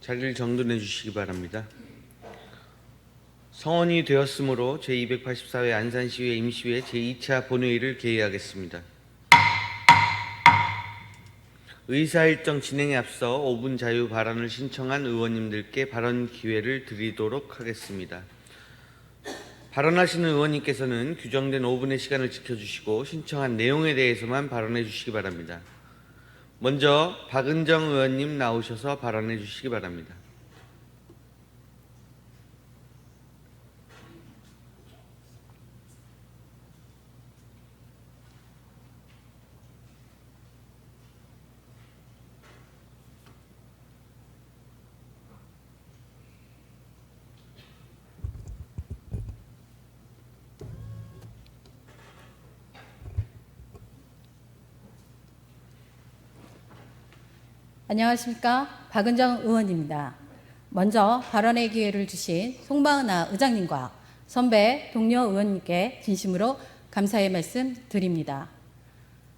자리를 정돈해 주시기 바랍니다. 성원이 되었으므로 제284회 안산시의회 임시회 제2차 본회의를 개의하겠습니다. 의사일정 진행에 앞서 5분 자유 발언을 신청한 의원님들께 발언 기회를 드리도록 하겠습니다. 발언하시는 의원님께서는 규정된 5분의 시간을 지켜주시고 신청한 내용에 대해서만 발언해 주시기 바랍니다. 먼저 박은정 의원님 나오셔서 발언해 주시기 바랍니다. 안녕하십니까. 박은정 의원입니다. 먼저 발언의 기회를 주신 송방은하 의장님과 선배 동료 의원님께 진심으로 감사의 말씀 드립니다.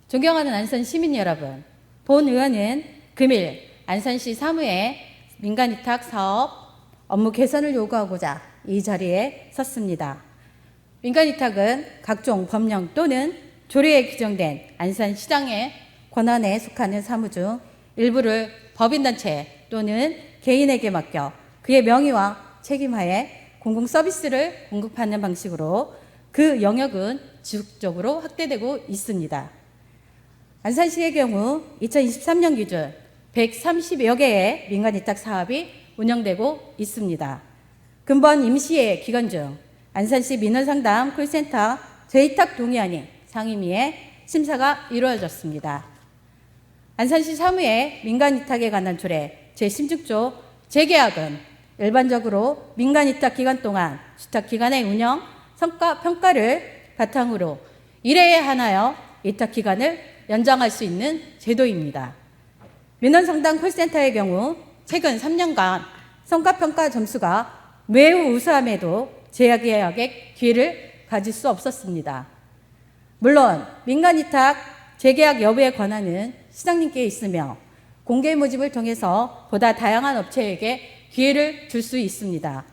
존경하는 안산 시민 여러분, 본 의원은 금일 안산시 사무의 민간위탁 사업 업무 개선을 요구하고자 이 자리에 섰습니다. 민간위탁은 각종 법령 또는 조례에 규정된 안산시장의 권한에 속하는 사무 중 일부를 법인단체 또는 개인에게 맡겨 그의 명의와 책임하에 공공서비스를 공급하는 방식으로 그 영역은 지속적으로 확대되고 있습니다. 안산시의 경우 2023년 기준 130여 개의 민간위탁 사업이 운영되고 있습니다. 근본 임시회 기간 중 안산시 민원상담 콜센터 재위탁 동의안이 상임위에 심사가 이루어졌습니다. 안산시 사무의 민간위탁에 관한 조례 제16조 재계약은 일반적으로 민간위탁 기간 동안 수탁기관의 운영, 성과 평가를 바탕으로 1회에 한하여 위탁기간을 연장할 수 있는 제도입니다. 민원상담 콜센터의 경우 최근 3년간 성과평가 점수가 매우 우수함에도 재계약의 기회를 가질 수 없었습니다. 물론 민간위탁 재계약 여부의 권한은 시장님께 있으며 공개 모집을 통해서 보다 다양한 업체에게 기회를 줄 수 있습니다.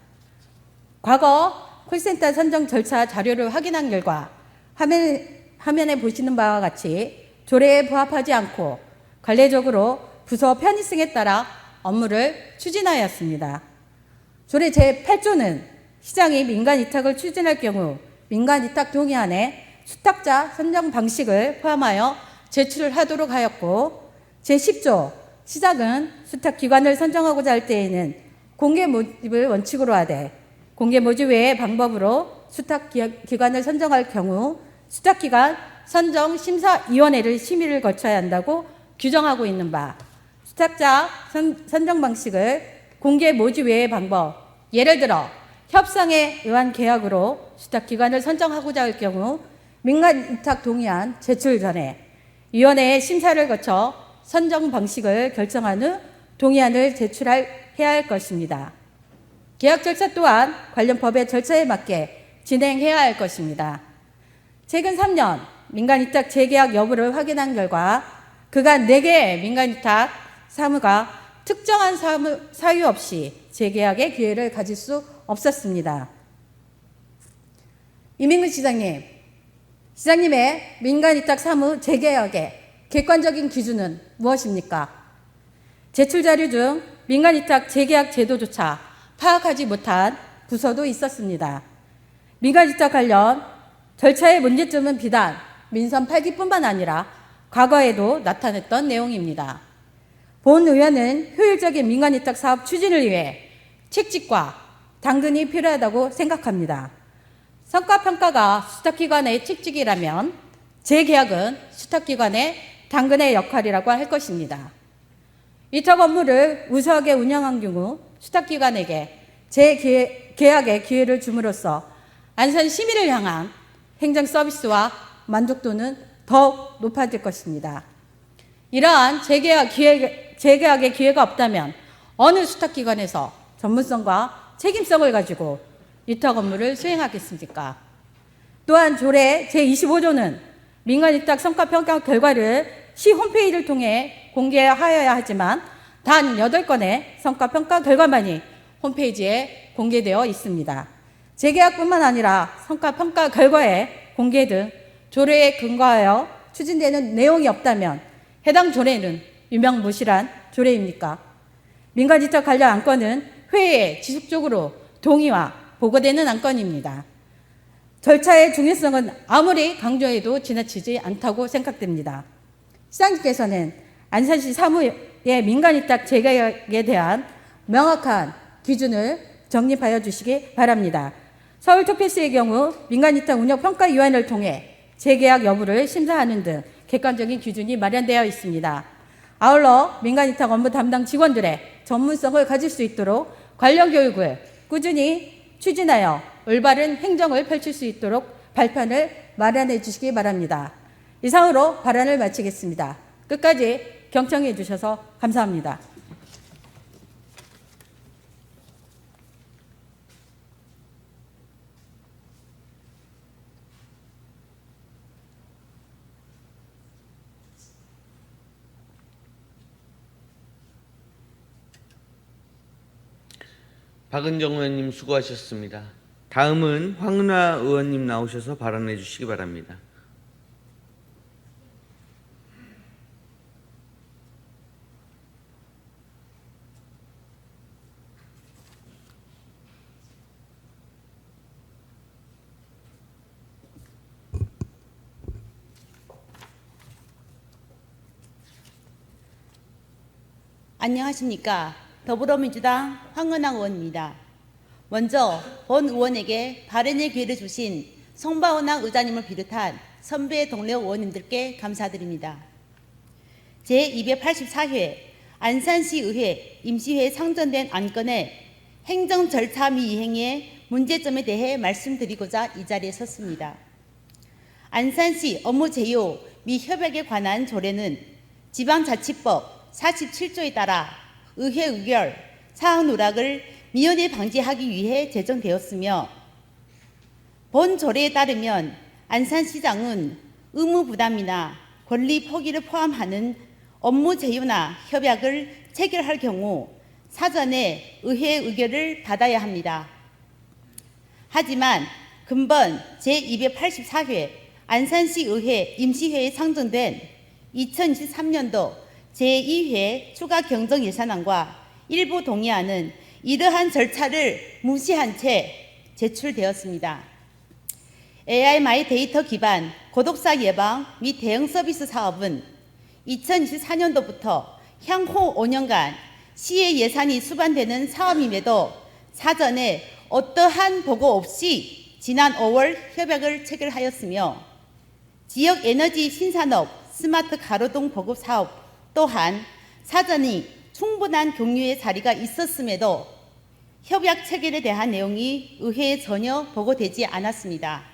과거 콜센터 선정 절차 자료를 확인한 결과 화면에 보시는 바와 같이 조례에 부합하지 않고 관례적으로 부서 편의성에 따라 업무를 추진하였습니다. 조례 제8조는 시장이 민간위탁을 추진할 경우 민간위탁 동의안에 수탁자 선정 방식을 포함하여 제출을 하도록 하였고, 제10조 시장은 수탁기관을 선정하고자 할 때에는 공개 모집을 원칙으로 하되 공개 모집 외의 방법으로 수탁기관을 선정할 경우 수탁기관 선정심사위원회를 심의를 거쳐야 한다고 규정하고 있는 바, 수탁자 선정 방식을 공개 모집 외의 방법, 예를 들어 협상에 의한 계약으로 수탁기관을 선정하고자 할 경우 민간위탁 동의안 제출 전에 위원회의 심사를 거쳐 선정 방식을 결정한 후 동의안을 제출해야 할 것입니다. 계약 절차 또한 관련 법의 절차에 맞게 진행해야 할 것입니다. 최근 3년 민간위탁 재계약 여부를 확인한 결과 그간 4개의 민간위탁 사무가 특정한 사유 없이 재계약의 기회를 가질 수 없었습니다. 이민근 시장님의 민간위탁 사무 재계약의 객관적인 기준은 무엇입니까? 제출 자료 중 민간위탁 재계약 제도조차 파악하지 못한 부서도 있었습니다. 민간위탁 관련 절차의 문제점은 비단 민선 8기뿐만 아니라 과거에도 나타났던 내용입니다. 본 의원은 효율적인 민간위탁 사업 추진을 위해 책찍과 당근이 필요하다고 생각합니다. 성과평가가 수탁기관의 책찍이라면 재계약은 수탁기관의 당근의 역할이라고 할 것입니다. 위탁 업무를 우수하게 운영한 경우 수탁기관에게 재계약의 기회를 줌으로써 안산 시민을 향한 행정 서비스와 만족도는 더욱 높아질 것입니다. 이러한 재계약의 기회가 없다면 어느 수탁기관에서 전문성과 책임성을 가지고 위탁 업무를 수행하겠습니까? 또한 조례 제25조는 민간위탁 성과평가 결과를 시 홈페이지를 통해 공개하여야 하지만 단 8건의 성과평가 결과만이 홈페이지에 공개되어 있습니다. 재계약뿐만 아니라 성과평가 결과에 공개 등 조례에 근거하여 추진되는 내용이 없다면 해당 조례는 유명무실한 조례입니까? 민간이탈 관련 안건은 회의에 지속적으로 동의와 보고되는 안건입니다. 절차의 중요성은 아무리 강조해도 지나치지 않다고 생각됩니다. 시장님께서는 안산시 사무의 민간이탁 재계약에 대한 명확한 기준을 정립하여 주시기 바랍니다. 서울토피스의 경우 민간이탁 운영평가위원회를 통해 재계약 여부를 심사하는 등 객관적인 기준이 마련되어 있습니다. 아울러 민간이탁 업무 담당 직원들의 전문성을 가질 수 있도록 관련 교육을 꾸준히 추진하여 올바른 행정을 펼칠 수 있도록 발판을 마련해 주시기 바랍니다. 이상으로 발언을 마치겠습니다. 끝까지 경청해 주셔서 감사합니다. 박은정 의원님 수고하셨습니다. 다음은 황은하 의원님 나오셔서 발언해 주시기 바랍니다. 안녕하십니까. 더불어민주당 황은하 의원입니다. 먼저 본 의원에게 발언의 기회를 주신 송바운하 의장님을 비롯한 선배 동료 의원님들께 감사드립니다. 제284회 안산시의회 임시회에 상정된 안건의 행정 절차 미이행의 문제점에 대해 말씀드리고자 이 자리에 섰습니다. 안산시 업무 제휴 및 협약에 관한 조례는 지방자치법 47조에 따라 의회 의결, 사항 누락을 미연에 방지하기 위해 제정되었으며 본 조례에 따르면 안산시장은 의무 부담이나 권리 포기를 포함하는 업무 제휴나 협약을 체결할 경우 사전에 의회 의결을 받아야 합니다. 하지만 근본 제284회 안산시의회 임시회에 상정된 2023년도 제2회 추가 경정 예산안과 일부 동의안은 이러한 절차를 무시한 채 제출되었습니다. AI 마이 데이터 기반 고독사 예방 및 대응 서비스 사업은 2024년도부터 향후 5년간 시의 예산이 수반되는 사업임에도 사전에 어떠한 보고 없이 지난 5월 협약을 체결하였으며 지역 에너지 신산업 스마트 가로등 보급 사업 또한 사전이 충분한 경유의 자리가 있었음에도 협약 체결에 대한 내용이 의회에 전혀 보고되지 않았습니다.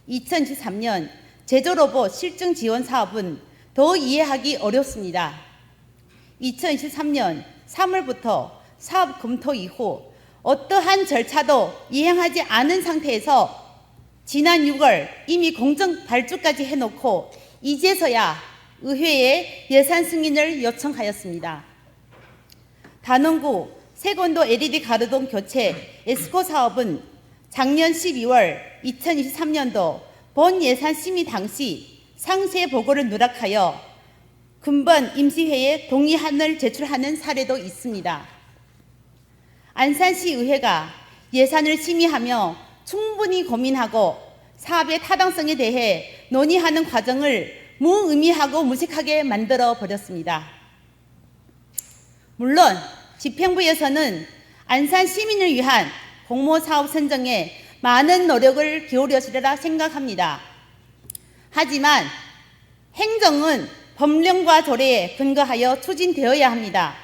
2023년 제조로봇 실증 지원 사업은 더 이해하기 어렵습니다. 2023년 3월부터 사업 검토 이후 어떠한 절차도 이행하지 않은 상태에서 지난 6월 이미 공정 발주까지 해놓고 이제서야 의회에 예산 승인을 요청하였습니다. 단원구 세건도 LED 가로등 교체 에스코 사업은 작년 12월 2023년도 본 예산 심의 당시 상세 보고를 누락하여 근본 임시회에 동의안을 제출하는 사례도 있습니다. 안산시 의회가 예산을 심의하며 충분히 고민하고 사업의 타당성에 대해 논의하는 과정을 무의미하고 무식하게 만들어 버렸습니다. 물론 집행부에서는 안산 시민을 위한 공모사업 선정에 많은 노력을 기울였으리라 생각합니다. 하지만 행정은 법령과 조례에 근거하여 추진되어야 합니다.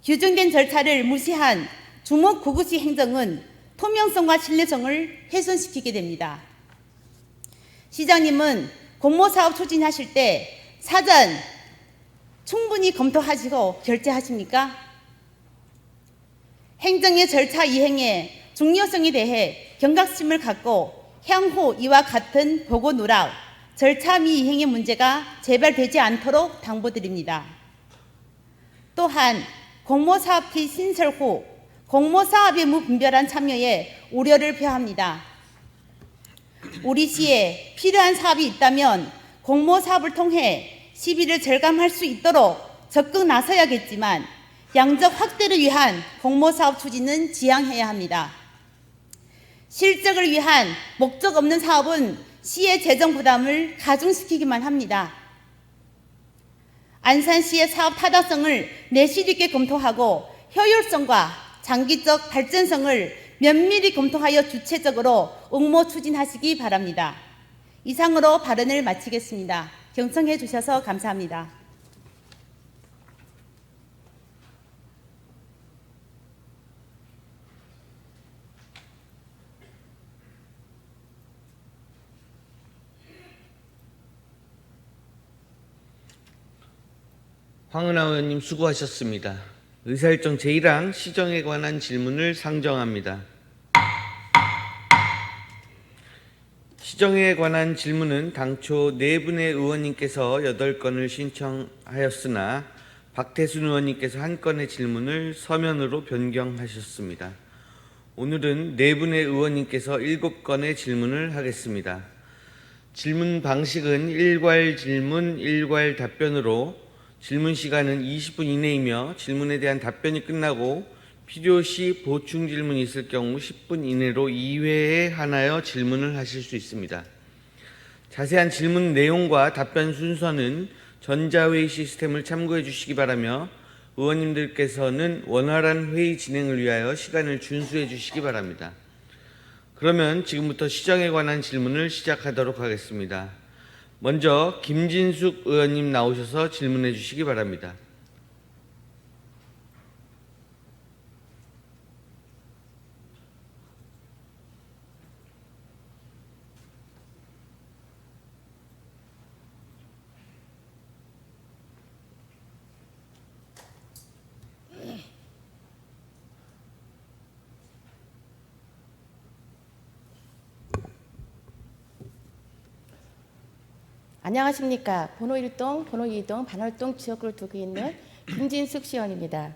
규정된 절차를 무시한 주먹구구식 행정은 투명성과 신뢰성을 훼손시키게 됩니다. 시장님은 공모사업 추진하실 때 사전 충분히 검토하시고 결재하십니까? 행정의 절차 이행에 중요성에 대해 경각심을 갖고 향후 이와 같은 보고 누락, 절차 미이행의 문제가 재발되지 않도록 당부드립니다. 또한 공모사업기 신설 후 공모사업의 무분별한 참여에 우려를 표합니다. 우리 시에 필요한 사업이 있다면 공모사업을 통해 시비를 절감할 수 있도록 적극 나서야겠지만 양적 확대를 위한 공모사업 추진은 지양해야 합니다. 실적을 위한 목적 없는 사업은 시의 재정 부담을 가중시키기만 합니다. 안산시의 사업 타당성을 내실 있게 검토하고 효율성과 장기적 발전성을 면밀히 검토하여 주체적으로 응모 추진하시기 바랍니다. 이상으로 발언을 마치겠습니다. 경청해 주셔서 감사합니다. 황은하 의원님 수고하셨습니다. 의사일정 제1항 시정에 관한 질문을 상정합니다. 시정에 관한 질문은 당초 4분의 의원님께서 8건을 신청하였으나 박태순 의원님께서 1건의 질문을 서면으로 변경하셨습니다. 오늘은 4분의 의원님께서 7건의 질문을 하겠습니다. 질문 방식은 일괄 질문, 일괄 답변으로 질문 시간은 20분 이내이며 질문에 대한 답변이 끝나고 필요시 보충 질문이 있을 경우 10분 이내로 2회에 한하여 질문을 하실 수 있습니다. 자세한 질문 내용과 답변 순서는 전자회의 시스템을 참고해 주시기 바라며 의원님들께서는 원활한 회의 진행을 위하여 시간을 준수해 주시기 바랍니다. 그러면 지금부터 시정에 관한 질문을 시작하도록 하겠습니다. 먼저 김진숙 의원님 나오셔서 질문해 주시기 바랍니다. 안녕하십니까. 번호 1동, 번호 2동, 반월동 지역구를 두고 있는 김진숙 시의원입니다.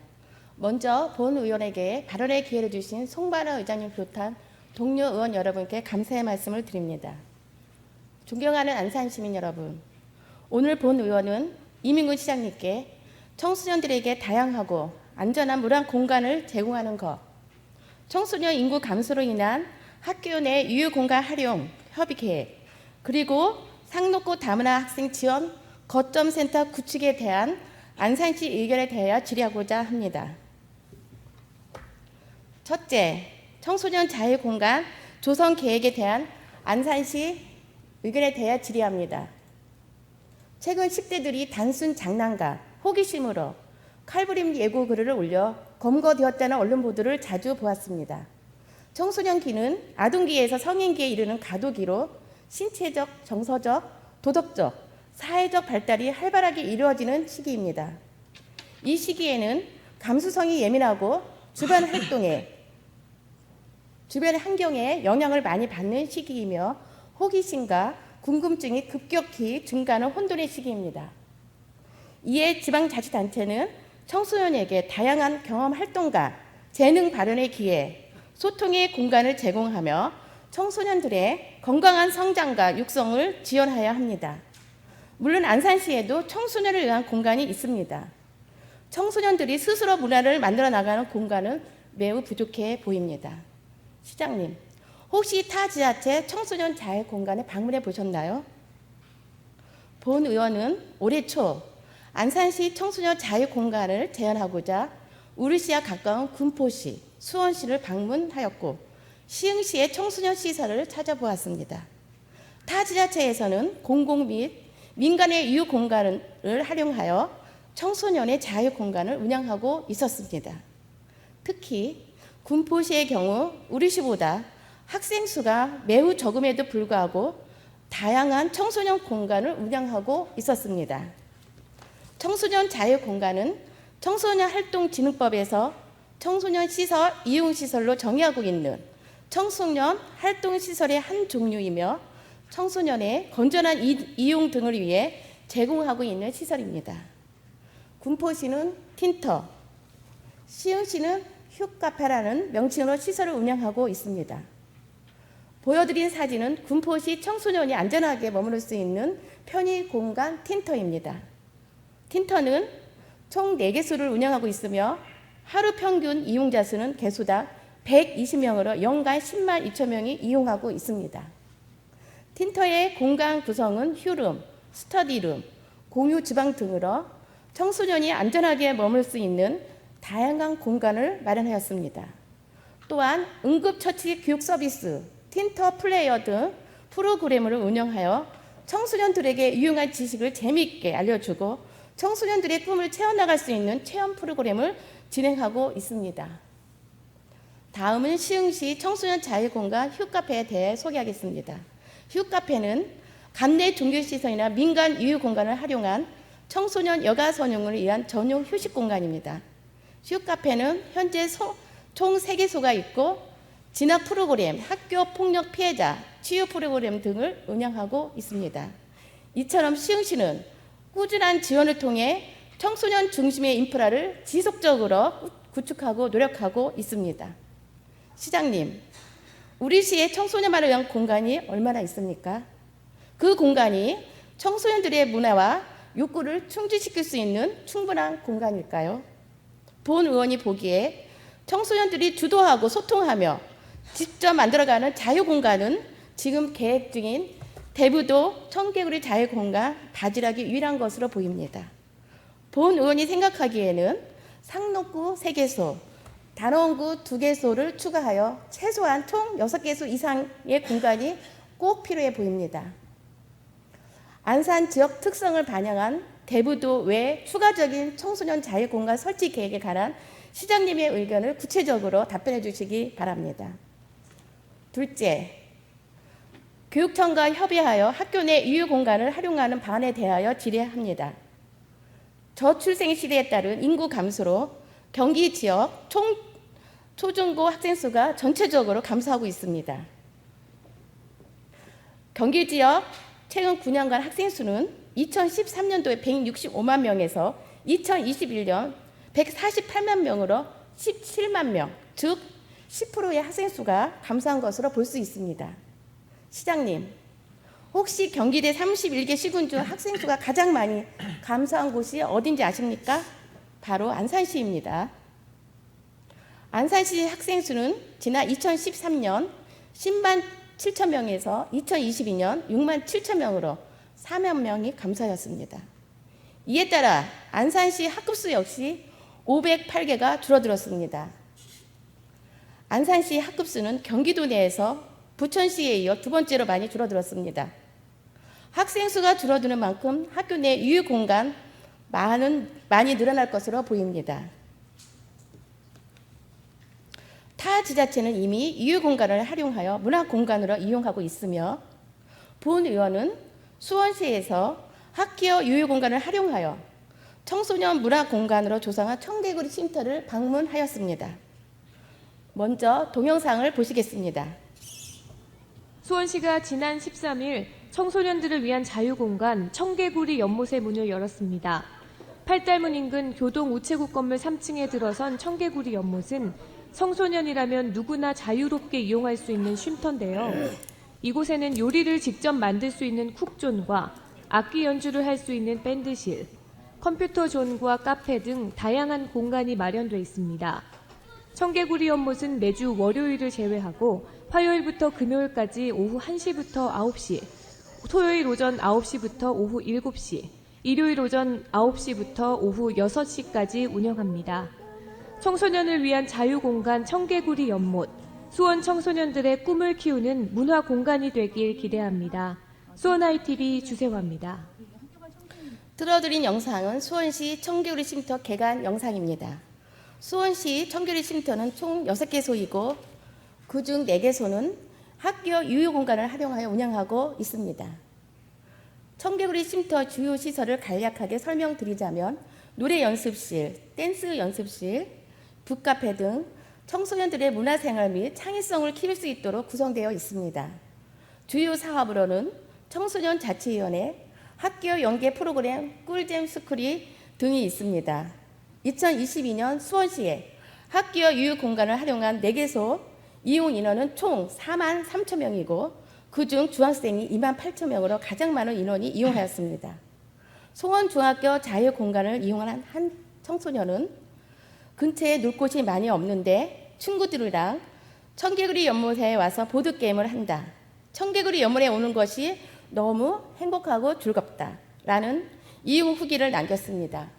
먼저 본 의원에게 발언의 기회를 주신 송반호 의장님 비롯한 동료 의원 여러분께 감사의 말씀을 드립니다. 존경하는 안산시민 여러분, 오늘 본 의원은 이민군 시장님께 청소년들에게 다양하고 안전한 문화 공간을 제공하는 것, 청소년 인구 감소로 인한 학교 내 유휴공간 활용 협의 계획, 그리고 상록고 다문화 학생 지원 거점센터 구축에 대한 안산시 의견에 대하여 질의하고자 합니다. 첫째, 청소년 자유공간 조성 계획에 대한 안산시 의견에 대하여 질의합니다. 최근 10대들이 단순 장난감, 호기심으로 칼부림 예고 글을 올려 검거되었다는 언론 보도를 자주 보았습니다. 청소년기는 아동기에서 성인기에 이르는 과도기로 신체적, 정서적, 도덕적, 사회적 발달이 활발하게 이루어지는 시기입니다. 이 시기에는 감수성이 예민하고 주변 활동에, 주변 환경에 영향을 많이 받는 시기이며 호기심과 궁금증이 급격히 증가하는 혼돈의 시기입니다. 이에 지방자치단체는 청소년에게 다양한 경험 활동과 재능 발현의 기회, 소통의 공간을 제공하며 청소년들의 건강한 성장과 육성을 지원해야 합니다. 물론 안산시에도 청소년을 위한 공간이 있습니다. 청소년들이 스스로 문화를 만들어 나가는 공간은 매우 부족해 보입니다. 시장님, 혹시 타 지자체 청소년 자유 공간에 방문해 보셨나요? 본 의원은 올해 초 안산시 청소년 자유 공간을 제안하고자 우리시와 가까운 군포시, 수원시를 방문하였고 시흥시의 청소년 시설을 찾아보았습니다. 타 지자체에서는 공공 및 민간의 유휴 공간을 활용하여 청소년의 자유 공간을 운영하고 있었습니다. 특히 군포시의 경우 우리시보다 학생 수가 매우 적음에도 불구하고 다양한 청소년 공간을 운영하고 있었습니다. 청소년 자유 공간은 청소년 활동진흥법에서 청소년 시설, 이용시설로 정의하고 있는 청소년 활동시설의 한 종류이며 청소년의 건전한 이용 등을 위해 제공하고 있는 시설입니다. 군포시는 틴터, 시흥시는 휴카페라는 명칭으로 시설을 운영하고 있습니다. 보여드린 사진은 군포시 청소년이 안전하게 머무를 수 있는 편의 공간 틴터입니다. 틴터는 총 4개소를 운영하고 있으며 하루 평균 이용자 수는 개소당 120명으로 연간 10만 2천 명이 이용하고 있습니다. 틴터의 공간 구성은 휴룸, 스터디룸, 공유 주방 등으로 청소년이 안전하게 머물 수 있는 다양한 공간을 마련하였습니다. 또한 응급처치 교육 서비스, 틴터 플레이어 등 프로그램을 운영하여 청소년들에게 유용한 지식을 재미있게 알려주고 청소년들의 꿈을 채워나갈 수 있는 체험 프로그램을 진행하고 있습니다. 다음은 시흥시 청소년 자유공간 휴카페에 대해 소개하겠습니다. 휴카페는 감내 종교시설이나 민간 유휴공간을 활용한 청소년 여가 선용을 위한 전용 휴식 공간입니다. 휴카페는 현재 총 3개소가 있고 진학 프로그램, 학교 폭력 피해자, 치유 프로그램 등을 운영하고 있습니다. 이처럼 시흥시는 꾸준한 지원을 통해 청소년 중심의 인프라를 지속적으로 구축하고 노력하고 있습니다. 시장님, 우리 시의 청소년만을 위한 공간이 얼마나 있습니까? 그 공간이 청소년들의 문화와 욕구를 충족시킬 수 있는 충분한 공간일까요? 본 의원이 보기에 청소년들이 주도하고 소통하며 직접 만들어가는 자유공간은 지금 계획 중인 대부도 청개구리 자유공간 바지락이 유일한 것으로 보입니다. 본 의원이 생각하기에는 상록구 3개소, 단원구 2개소를 추가하여 최소한 총 6개소 이상의 공간이 꼭 필요해 보입니다. 안산 지역 특성을 반영한 대부도 외 추가적인 청소년 자유공간 설치 계획에 관한 시장님의 의견을 구체적으로 답변해 주시기 바랍니다. 둘째, 교육청과 협의하여 학교 내 유휴공간을 활용하는 방안에 대하여 질의합니다. 저출생 시대에 따른 인구 감소로 경기 지역 초중고 학생 수가 전체적으로 감소하고 있습니다. 경기 지역 최근 9년간 학생 수는 2013년도에 165만 명에서 2021년 148만 명으로 17만 명, 즉 10%의 학생 수가 감소한 것으로 볼 수 있습니다. 시장님, 혹시 경기대 31개 시군 중 학생 수가 가장 많이 감소한 곳이 어딘지 아십니까? 바로 안산시입니다. 안산시 학생 수는 지난 2013년 10만 7천 명에서 2022년 6만 7천 명으로 4만 명이 감소하였습니다. 이에 따라 안산시 학급수 역시 508개가 줄어들었습니다. 안산시 학급수는 경기도 내에서 부천시에 이어 2번째로 많이 줄어들었습니다. 학생 수가 줄어드는 만큼 학교 내 유휴 공간 많이 늘어날 것으로 보입니다. 타 지자체는 이미 유휴 공간을 활용하여 문화 공간으로 이용하고 있으며 본 의원은 수원시에서 학교 유휴 공간을 활용하여 청소년 문화 공간으로 조성한 청개구리 쉼터를 방문하였습니다. 먼저 동영상을 보시겠습니다. 수원시가 지난 13일 청소년들을 위한 자유공간 청개구리 연못의 문을 열었습니다. 팔달문 인근 교동 우체국 건물 3층에 들어선 청개구리 연못은 청소년이라면 누구나 자유롭게 이용할 수 있는 쉼터인데요. 이곳에는 요리를 직접 만들 수 있는 쿡존과 악기 연주를 할 수 있는 밴드실, 컴퓨터 존과 카페 등 다양한 공간이 마련돼 있습니다. 청개구리 연못은 매주 월요일을 제외하고 화요일부터 금요일까지 오후 1시부터 9시, 토요일 오전 9시부터 오후 7시, 일요일 오전 9시부터 오후 6시까지 운영합니다. 청소년을 위한 자유공간 청개구리 연못, 수원 청소년들의 꿈을 키우는 문화 공간이 되길 기대합니다. 수원 ITV 주세화입니다. 틀어드린 영상은 수원시 청개구리 쉼터 개관 영상입니다. 수원시 청개구리 쉼터는 총 6개소이고 그중 4개소는 학교 유휴 공간을 활용하여 운영하고 있습니다. 청개구리 쉼터 주요 시설을 간략하게 설명드리자면 노래 연습실, 댄스 연습실, 북카페 등 청소년들의 문화생활 및 창의성을 키울 수 있도록 구성되어 있습니다. 주요 사업으로는 청소년 자치위원회, 학교 연계 프로그램 꿀잼 스쿨이 등이 있습니다. 2022년 수원시에 학교와 유휴 공간을 활용한 4개소 이용 인원은 총 4만 3천 명이고 그중 중학생이 2만 8천 명으로 가장 많은 인원이 이용하였습니다. 송원중학교 자유공간을 이용한 한 청소년은 근처에 놀 곳이 많이 없는데 친구들이랑 청개구리 연못에 와서 보드게임을 한다. 청개구리 연못에 오는 것이 너무 행복하고 즐겁다. 라는 이용 후기를 남겼습니다.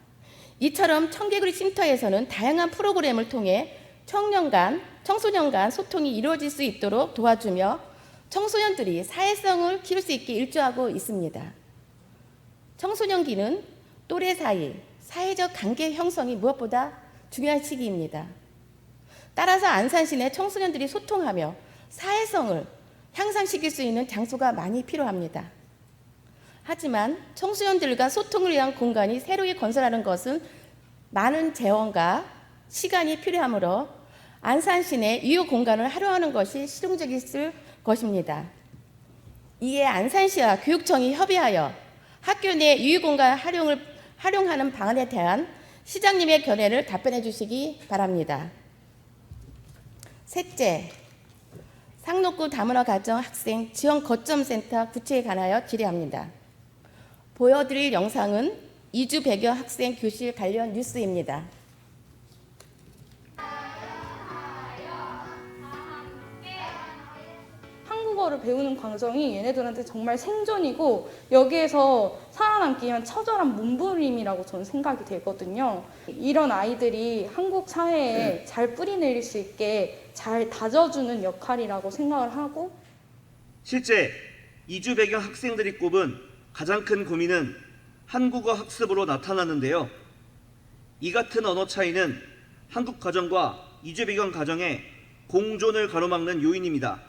이처럼 청개구리 쉼터에서는 다양한 프로그램을 통해 청소년 간 소통이 이루어질 수 있도록 도와주며 청소년들이 사회성을 키울 수 있게 일조하고 있습니다. 청소년기는 또래 사이 사회적 관계 형성이 무엇보다 중요한 시기입니다. 따라서 안산시 내 청소년들이 소통하며 사회성을 향상시킬 수 있는 장소가 많이 필요합니다. 하지만 청소년들과 소통을 위한 공간이 새롭게 건설하는 것은 많은 재원과 시간이 필요하므로 안산시 내 유휴 공간을 활용하는 것이 실용적일 것입니다. 이에 안산시와 교육청이 협의하여 학교 내 유휴 공간 활용하는 방안에 대한 시장님의 견해를 답변해 주시기 바랍니다. 셋째, 상록구 다문화 가정 학생 지원 거점 센터 구체에 관하여 질의합니다. 보여드릴 영상은 이주 배경 학생 교실 관련 뉴스입니다. 한국어를 배우는 과정이 얘네들한테 정말 생존이고 여기에서 살아남기 위한 처절한 몸부림이라고 저는 생각이 되거든요. 이런 아이들이 한국 사회에 잘 뿌리내릴 수 있게 잘 다져주는 역할이라고 생각을 하고 실제 이주 배경 학생들이 꼽은 가장 큰 고민은 한국어 학습으로 나타나는데요. 이 같은 언어 차이는 한국 가정과 이주 배경 가정의 공존을 가로막는 요인입니다.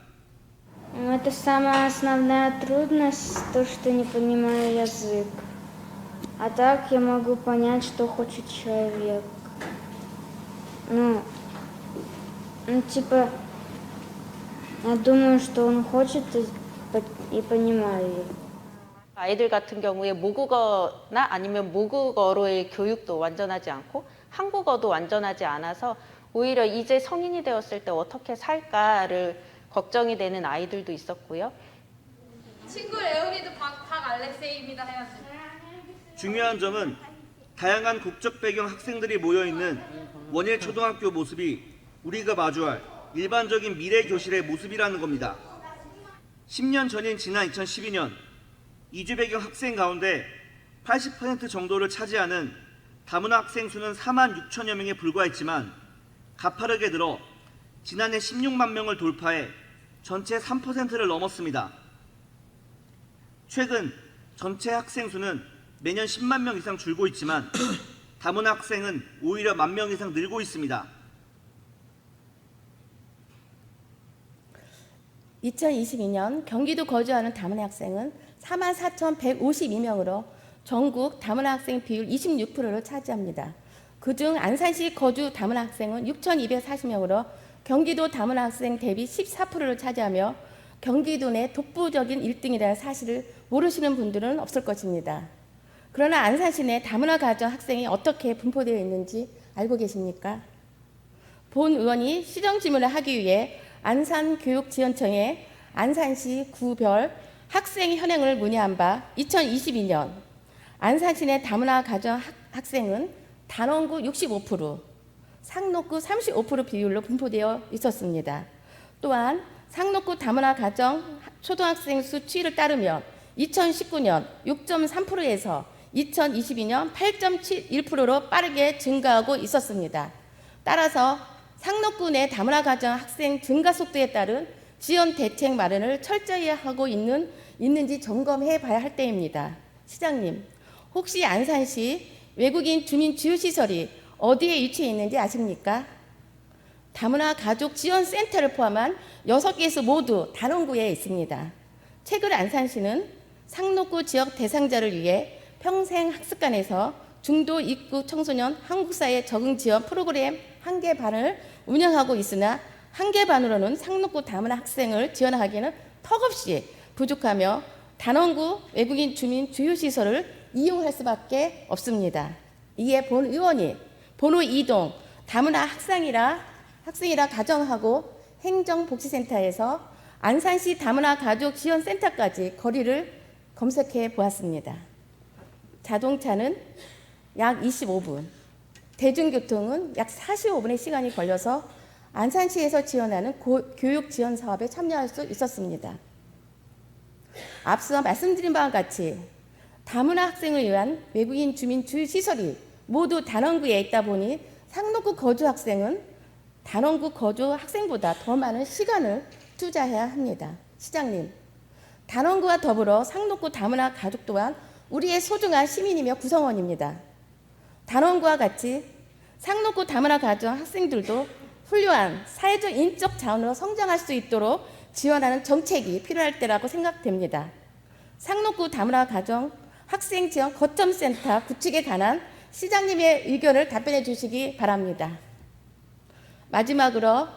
Это самая основная трудность, то, что не понимаю язык. А так я могу понять, что хочет человек. Типа, я думаю, что он хочет и понимаю. 아이들 같은 경우에 모국어나 아니면 모국어로의 교육도 완전하지 않고 한국어도 완전하지 않아서 오히려 이제 성인이 되었을 때 어떻게 살까를 걱정이 되는 아이들도 있었고요. 친구 레오니도 박알렉세이입니다 해야지. 중요한 점은 다양한 국적 배경 학생들이 모여있는 원예 초등학교 모습이 우리가 마주할 일반적인 미래 교실의 모습이라는 겁니다. 10년 전인 지난 2012년 이주 배경 학생 가운데 80% 정도를 차지하는 다문화 학생 수는 4만 6천여 명에 불과했지만 가파르게 늘어 지난해 16만 명을 돌파해 전체 3%를 넘었습니다. 최근 전체 학생 수는 매년 10만 명 이상 줄고 있지만 다문화 학생은 오히려 1만 명 이상 늘고 있습니다. 2022년 경기도 거주하는 다문화 학생은 44,152명으로 전국 다문화 학생 비율 26%를 차지합니다. 그중 안산시 거주 다문화 학생은 6,240명으로 경기도 다문화 학생 대비 14%를 차지하며 경기도 내 독보적인 1등이라는 사실을 모르시는 분들은 없을 것입니다. 그러나 안산시 내 다문화 가정 학생이 어떻게 분포되어 있는지 알고 계십니까? 본 의원이 시정 질문을 하기 위해 안산교육지원청에 안산시 구별 학생 현행을 문의한 바 2022년 안산시 내 다문화 가정 학생은 단원구 65%, 상록구 35% 비율로 분포되어 있었습니다. 또한 상록구 다문화 가정 초등학생 수 추이를 따르면 2019년 6.3%에서 2022년 8.71%로 빠르게 증가하고 있었습니다. 따라서 상록구 내 다문화 가정 학생 증가 속도에 따른 지원 대책 마련을 철저히 하고 있는지 점검해 봐야 할 때입니다. 시장님, 혹시 안산시 외국인 주민 주요시설이 어디에 위치해 있는지 아십니까? 다문화 가족 지원 센터를 포함한 6개소 모두 단원구에 있습니다. 최근 안산시는 상록구 지역 대상자를 위해 평생학습관에서 중도 입국 청소년 한국사회 적응 지원 프로그램 1개 반을 운영하고 있으나 1개 반으로는 상록구 다문화 학생을 지원하기는 턱없이 부족하며 단원구 외국인 주민 주요시설을 이용할 수밖에 없습니다. 이에 본 의원이 번호 2동 다문화 학생이라 가정하고 행정복지센터에서 안산시 다문화 가족 지원센터까지 거리를 검색해 보았습니다. 자동차는 약 25분, 대중교통은 약 45분의 시간이 걸려서 안산시에서 지원하는 교육 지원 사업에 참여할 수 있었습니다. 앞서 말씀드린 바와 같이 다문화 학생을 위한 외국인 주민 주유 시설이 모두 단원구에 있다 보니 상록구 거주 학생은 단원구 거주 학생보다 더 많은 시간을 투자해야 합니다. 시장님, 단원구와 더불어 상록구 다문화 가족 또한 우리의 소중한 시민이며 구성원입니다. 단원구와 같이 상록구 다문화 가족 학생들도 훌륭한 사회적 인적 자원으로 성장할 수 있도록 지원하는 정책이 필요할 때라고 생각됩니다. 상록구 다문화 가정 학생 지원 거점센터 구축에 관한 시장님의 의견을 답변해 주시기 바랍니다. 마지막으로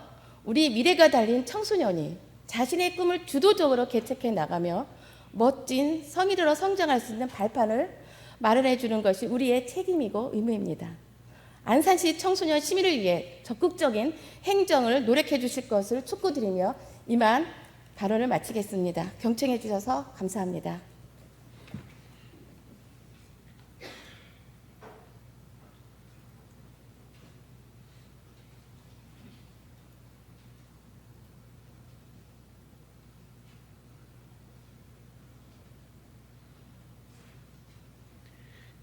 우리 미래가 달린 청소년이 자신의 꿈을 주도적으로 개척해 나가며 멋진 성인으로 성장할 수 있는 발판을 마련해 주는 것이 우리의 책임이고 의무입니다. 안산시 청소년 시민을 위해 적극적인 행정을 노력해 주실 것을 촉구드리며 이만 발언을 마치겠습니다. 경청해 주셔서 감사합니다.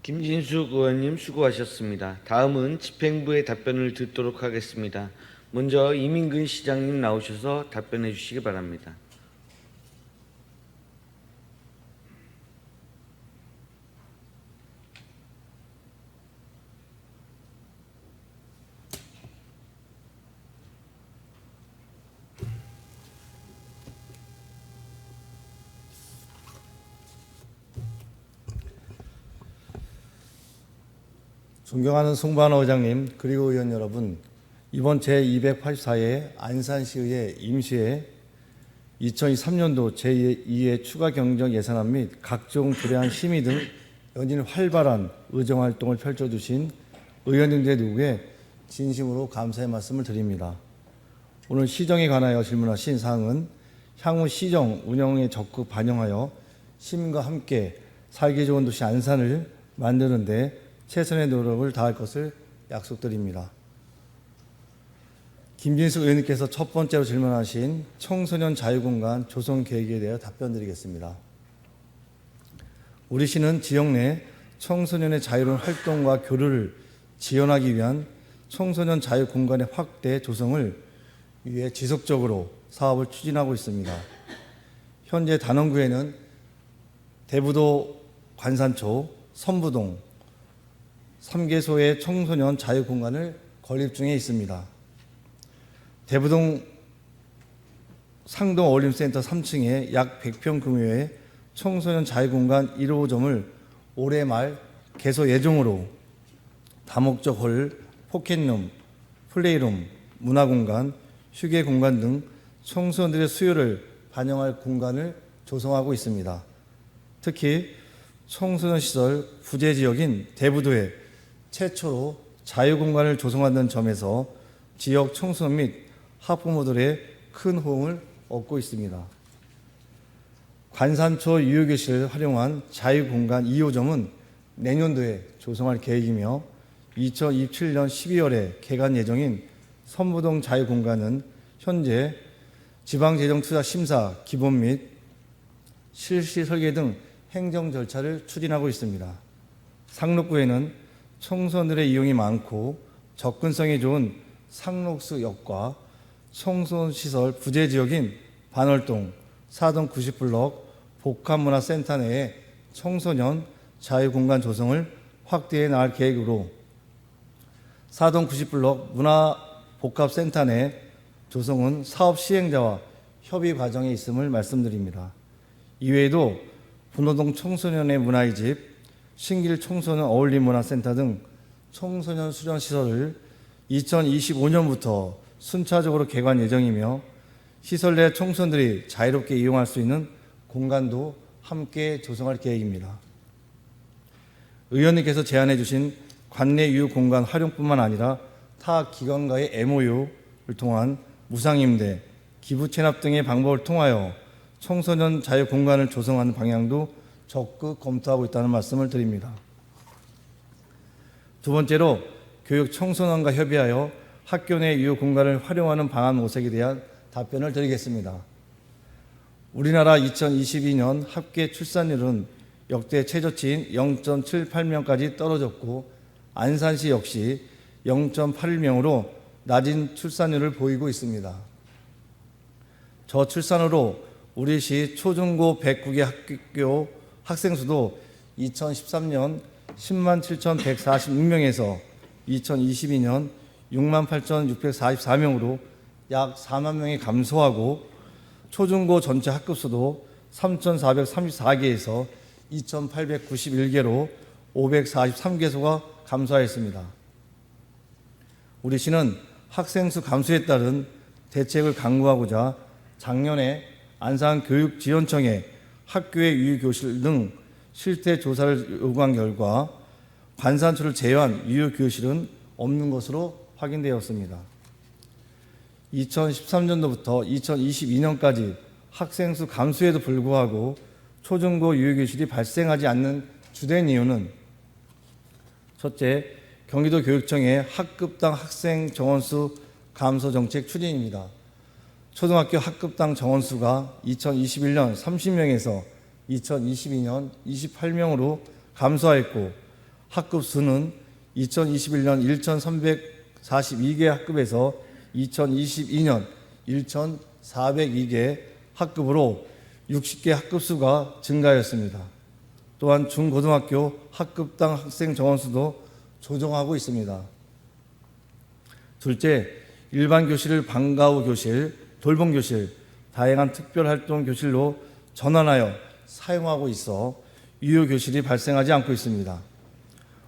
김진숙 의원님 수고하셨습니다. 다음은 집행부의 답변을 듣도록 하겠습니다. 먼저 이민근 시장님 나오셔서 답변해 주시기 바랍니다. 존경하는 송반호 의장님 그리고 의원 여러분, 이번 제284회 안산시의회 임시회 2023년도 제2회 추가 경정 예산안 및 각종 조례안 심의 등 연일 활발한 의정활동을 펼쳐주신 의원님들 누구에 진심으로 감사의 말씀을 드립니다. 오늘 시정에 관하여 질문하신 사항은 향후 시정 운영에 적극 반영하여 시민과 함께 살기 좋은 도시 안산을 만드는 데 최선의 노력을 다할 것을 약속드립니다. 김진숙 의원님께서 첫 번째로 질문하신 청소년 자유공간 조성 계획에 대해 답변드리겠습니다. 우리 시는 지역 내 청소년의 자유로운 활동과 교류를 지원하기 위한 청소년 자유공간의 확대 조성을 위해 지속적으로 사업을 추진하고 있습니다. 현재 단원구에는 대부도 관산초, 선부동, 3개소의 청소년 자유공간을 건립 중에 있습니다. 대부동 상동 어울림센터 3층에 약 100평 규모의 청소년 자유공간 1호점을 올해 말 개소 예정으로 다목적 홀, 포켓룸, 플레이룸, 문화공간, 휴게공간 등 청소년들의 수요를 반영할 공간을 조성하고 있습니다. 특히 청소년 시설 부재 지역인 대부도에 최초로 자유공간을 조성하는 점에서 지역 청소년 및 학부모들의 큰 호응을 얻고 있습니다. 관산초 유효교실을 활용한 자유공간 2호점은 내년도에 조성할 계획이며 2027년 12월에 개관 예정인 선부동 자유공간은 현재 지방재정투자심사 기본 및 실시 설계 등 행정 절차를 추진하고 있습니다. 상록구에는 청소년들의 이용이 많고 접근성이 좋은 상록수역과 청소년시설 부재 지역인 반월동, 사동 90블럭 복합문화센터 내에 청소년 자유공간 조성을 확대해 나갈 계획으로 사동 90블럭 문화복합센터 내 조성은 사업 시행자와 협의 과정에 있음을 말씀드립니다. 이외에도 분호동 청소년의 문화의 집, 신길 청소년 어울림문화센터 등 청소년 수련시설을 2025년부터 순차적으로 개관 예정이며 시설 내 청소년들이 자유롭게 이용할 수 있는 공간도 함께 조성할 계획입니다. 의원님께서 제안해 주신 관내 유휴 공간 활용뿐만 아니라 타 기관과의 MOU를 통한 무상임대, 기부 체납 등의 방법을 통하여 청소년 자유 공간을 조성하는 방향도 적극 검토하고 있다는 말씀을 드립니다. 두 번째로 교육 청소년과 협의하여 학교 내 유휴 공간을 활용하는 방안 모색에 대한 답변을 드리겠습니다. 우리나라 2022년 합계 출산율은 역대 최저치인 0.78명까지 떨어졌고 안산시 역시 0.81명으로 낮은 출산율을 보이고 있습니다. 저출산으로 우리 시 초중고 109개 학교 학생 수도 2013년 10만 7,146명에서 2022년 6만 8,644명으로 약 4만 명이 감소하고 초중고 전체 학급 수도 3,434개에서 2,891개로 543개소가 감소하였습니다. 우리 시는 학생 수 감소에 따른 대책을 강구하고자 작년에 안산교육지원청에 학교의 유휴교실 등 실태 조사를 요구한 결과 관산초를 제외한 유휴교실은 없는 것으로 확인되었습니다. 2013년도부터 2022년까지 학생 수 감소에도 불구하고 초중고 유휴교실이 발생하지 않는 주된 이유는 첫째, 경기도 교육청의 학급당 학생 정원수 감소 정책 추진입니다. 초등학교 학급당 정원수가 2021년 30명에서 2022년 28명으로 감소하였고 학급 수는 2021년 1,342개 학급에서 2022년 1,402개 학급으로 60개 학급 수가 증가하였습니다. 또한 중고등학교 학급당 학생 정원수도 조정하고 있습니다. 둘째, 일반 교실을 방과 후 교실, 돌봄 교실, 다양한 특별활동 교실로 전환하여 사용하고 있어 유휴 교실이 발생하지 않고 있습니다.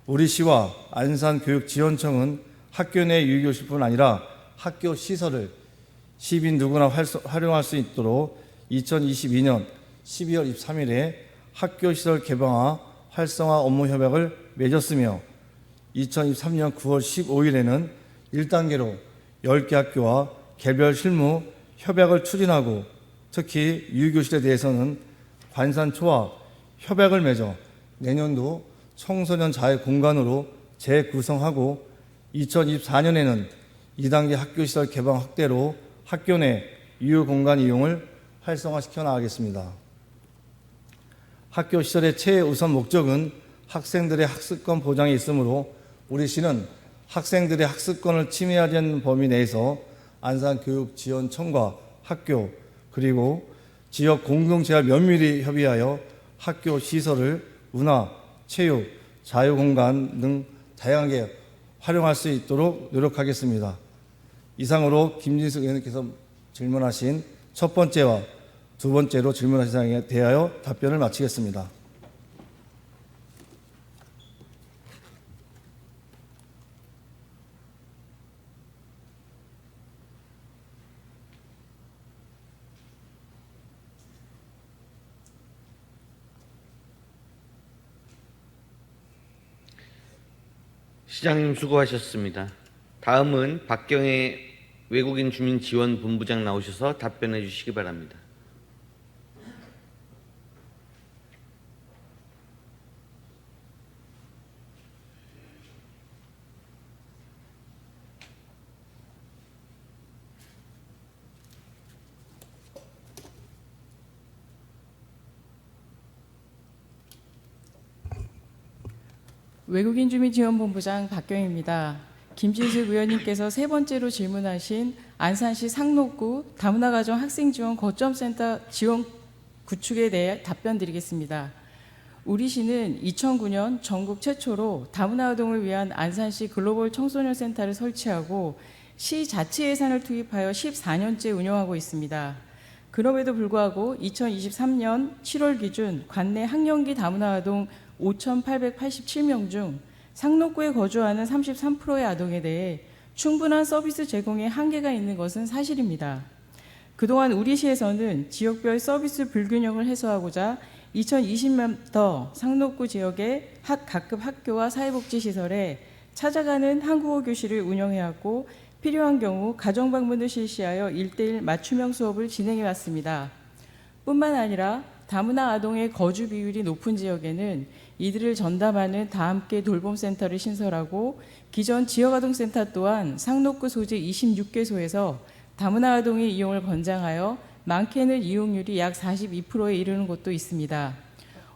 우리 시와 안산교육지원청은 학교 내 유휴 교실뿐 아니라 학교 시설을 시민 누구나 활용할 수 있도록 2022년 12월 23일에 학교시설 개방화 활성화 업무 협약을 맺었으며 2023년 9월 15일에는 1단계로 10개 학교와 개별 실무 협약을 추진하고 특히 유휴교실에 대해서는 관산초와 협약을 맺어 내년도 청소년 자유 공간으로 재구성하고 2024년에는 2단계 학교시설 개방 확대로 학교 내 유휴 공간 이용을 활성화시켜 나가겠습니다. 학교 시설의 최우선 목적은 학생들의 학습권 보장이 있으므로 우리 시는 학생들의 학습권을 침해하지 않는 범위 내에서 안산교육지원청과 학교 그리고 지역 공동체와 면밀히 협의하여 학교 시설을 문화, 체육, 자유공간 등 다양하게 활용할 수 있도록 노력하겠습니다. 이상으로 김진숙 의원님께서 질문하신 첫 번째와 두 번째로 질문하신 사항에 대하여 답변을 마치겠습니다. 시장님 수고하셨습니다. 다음은 박경혜 외국인 주민 지원 본부장 나오셔서 답변해 주시기 바랍니다. 외국인 주민 지원본부장 박경희입니다. 김진숙 의원님께서 세 번째로 질문하신 안산시 상록구 다문화가정 학생지원 거점센터 지원 구축에 대해 답변 드리겠습니다. 우리 시는 2009년 전국 최초로 다문화 아동을 위한 안산시 글로벌 청소년 센터를 설치하고 시 자체 예산을 투입하여 14년째 운영하고 있습니다. 그럼에도 불구하고 2023년 7월 기준 관내 학령기 다문화 아동 5,887명 중 상록구에 거주하는 33%의 아동에 대해 충분한 서비스 제공에 한계가 있는 것은 사실입니다. 그동안 우리 시에서는 지역별 서비스 불균형을 해소하고자 2020년부터 상록구 지역의 각급 학교와 사회복지시설에 찾아가는 한국어 교실을 운영해왔고 필요한 경우 가정 방문을 실시하여 1:1 맞춤형 수업을 진행해 왔습니다. 뿐만 아니라 다문화 아동의 거주 비율이 높은 지역에는 이들을 전담하는 다함께 돌봄센터를 신설하고 기존 지역아동센터 또한 상록구 소재 26개소에서 다문화 아동의 이용을 권장하여 많게는 이용률이 약 42%에 이르는 곳도 있습니다.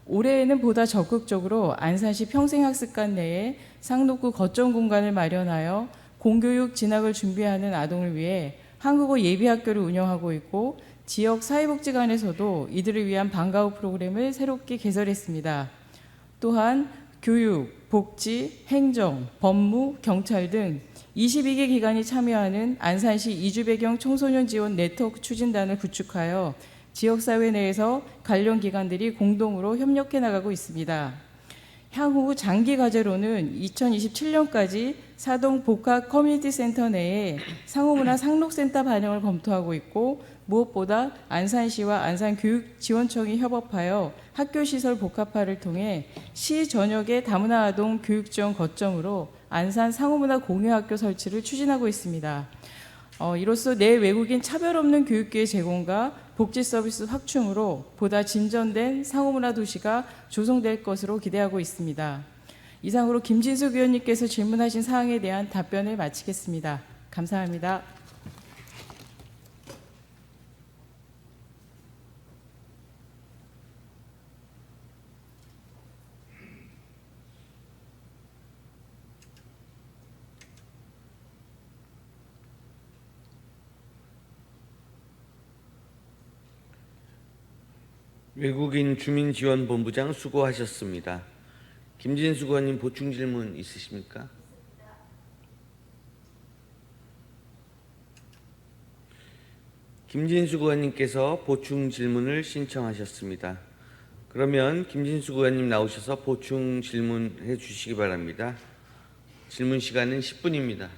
올해에는 보다 적극적으로 안산시 평생학습관 내에 상록구 거점 공간을 마련하여 공교육 진학을 준비하는 아동을 위해 한국어 예비학교를 운영하고 있고 지역 사회복지관에서도 이들을 위한 방과후 프로그램을 새롭게 개설했습니다. 또한 교육, 복지, 행정, 법무, 경찰 등 22개 기관이 참여하는 안산시 이주배경 청소년 지원 네트워크 추진단을 구축하여 지역사회 내에서 관련 기관들이 공동으로 협력해 나가고 있습니다. 향후 장기 과제로는 2027년까지 사동 복합 커뮤니티 센터 내에 상호문화 상록센터 반영을 검토하고 있고 무엇보다 안산시와 안산교육지원청이 협업하여 학교시설 복합화를 통해 시 전역의 다문화 아동 교육지원 거점으로 안산 상호문화 공유학교 설치를 추진하고 있습니다. 이로써 내 외국인 차별 없는 교육기회 제공과 복지 서비스 확충으로 보다 진전된 상호문화 도시가 조성될 것으로 기대하고 있습니다. 이상으로 김진숙 의원님께서 질문하신 사항에 대한 답변을 마치겠습니다. 감사합니다. 외국인 주민지원본부장 수고하셨습니다. 김진숙 의원님 보충 질문 있으십니까? 김진숙 의원님께서 보충 질문을 신청하셨습니다. 그러면 김진숙 의원님 나오셔서 보충 질문해 주시기 바랍니다. 질문 시간은 10분입니다.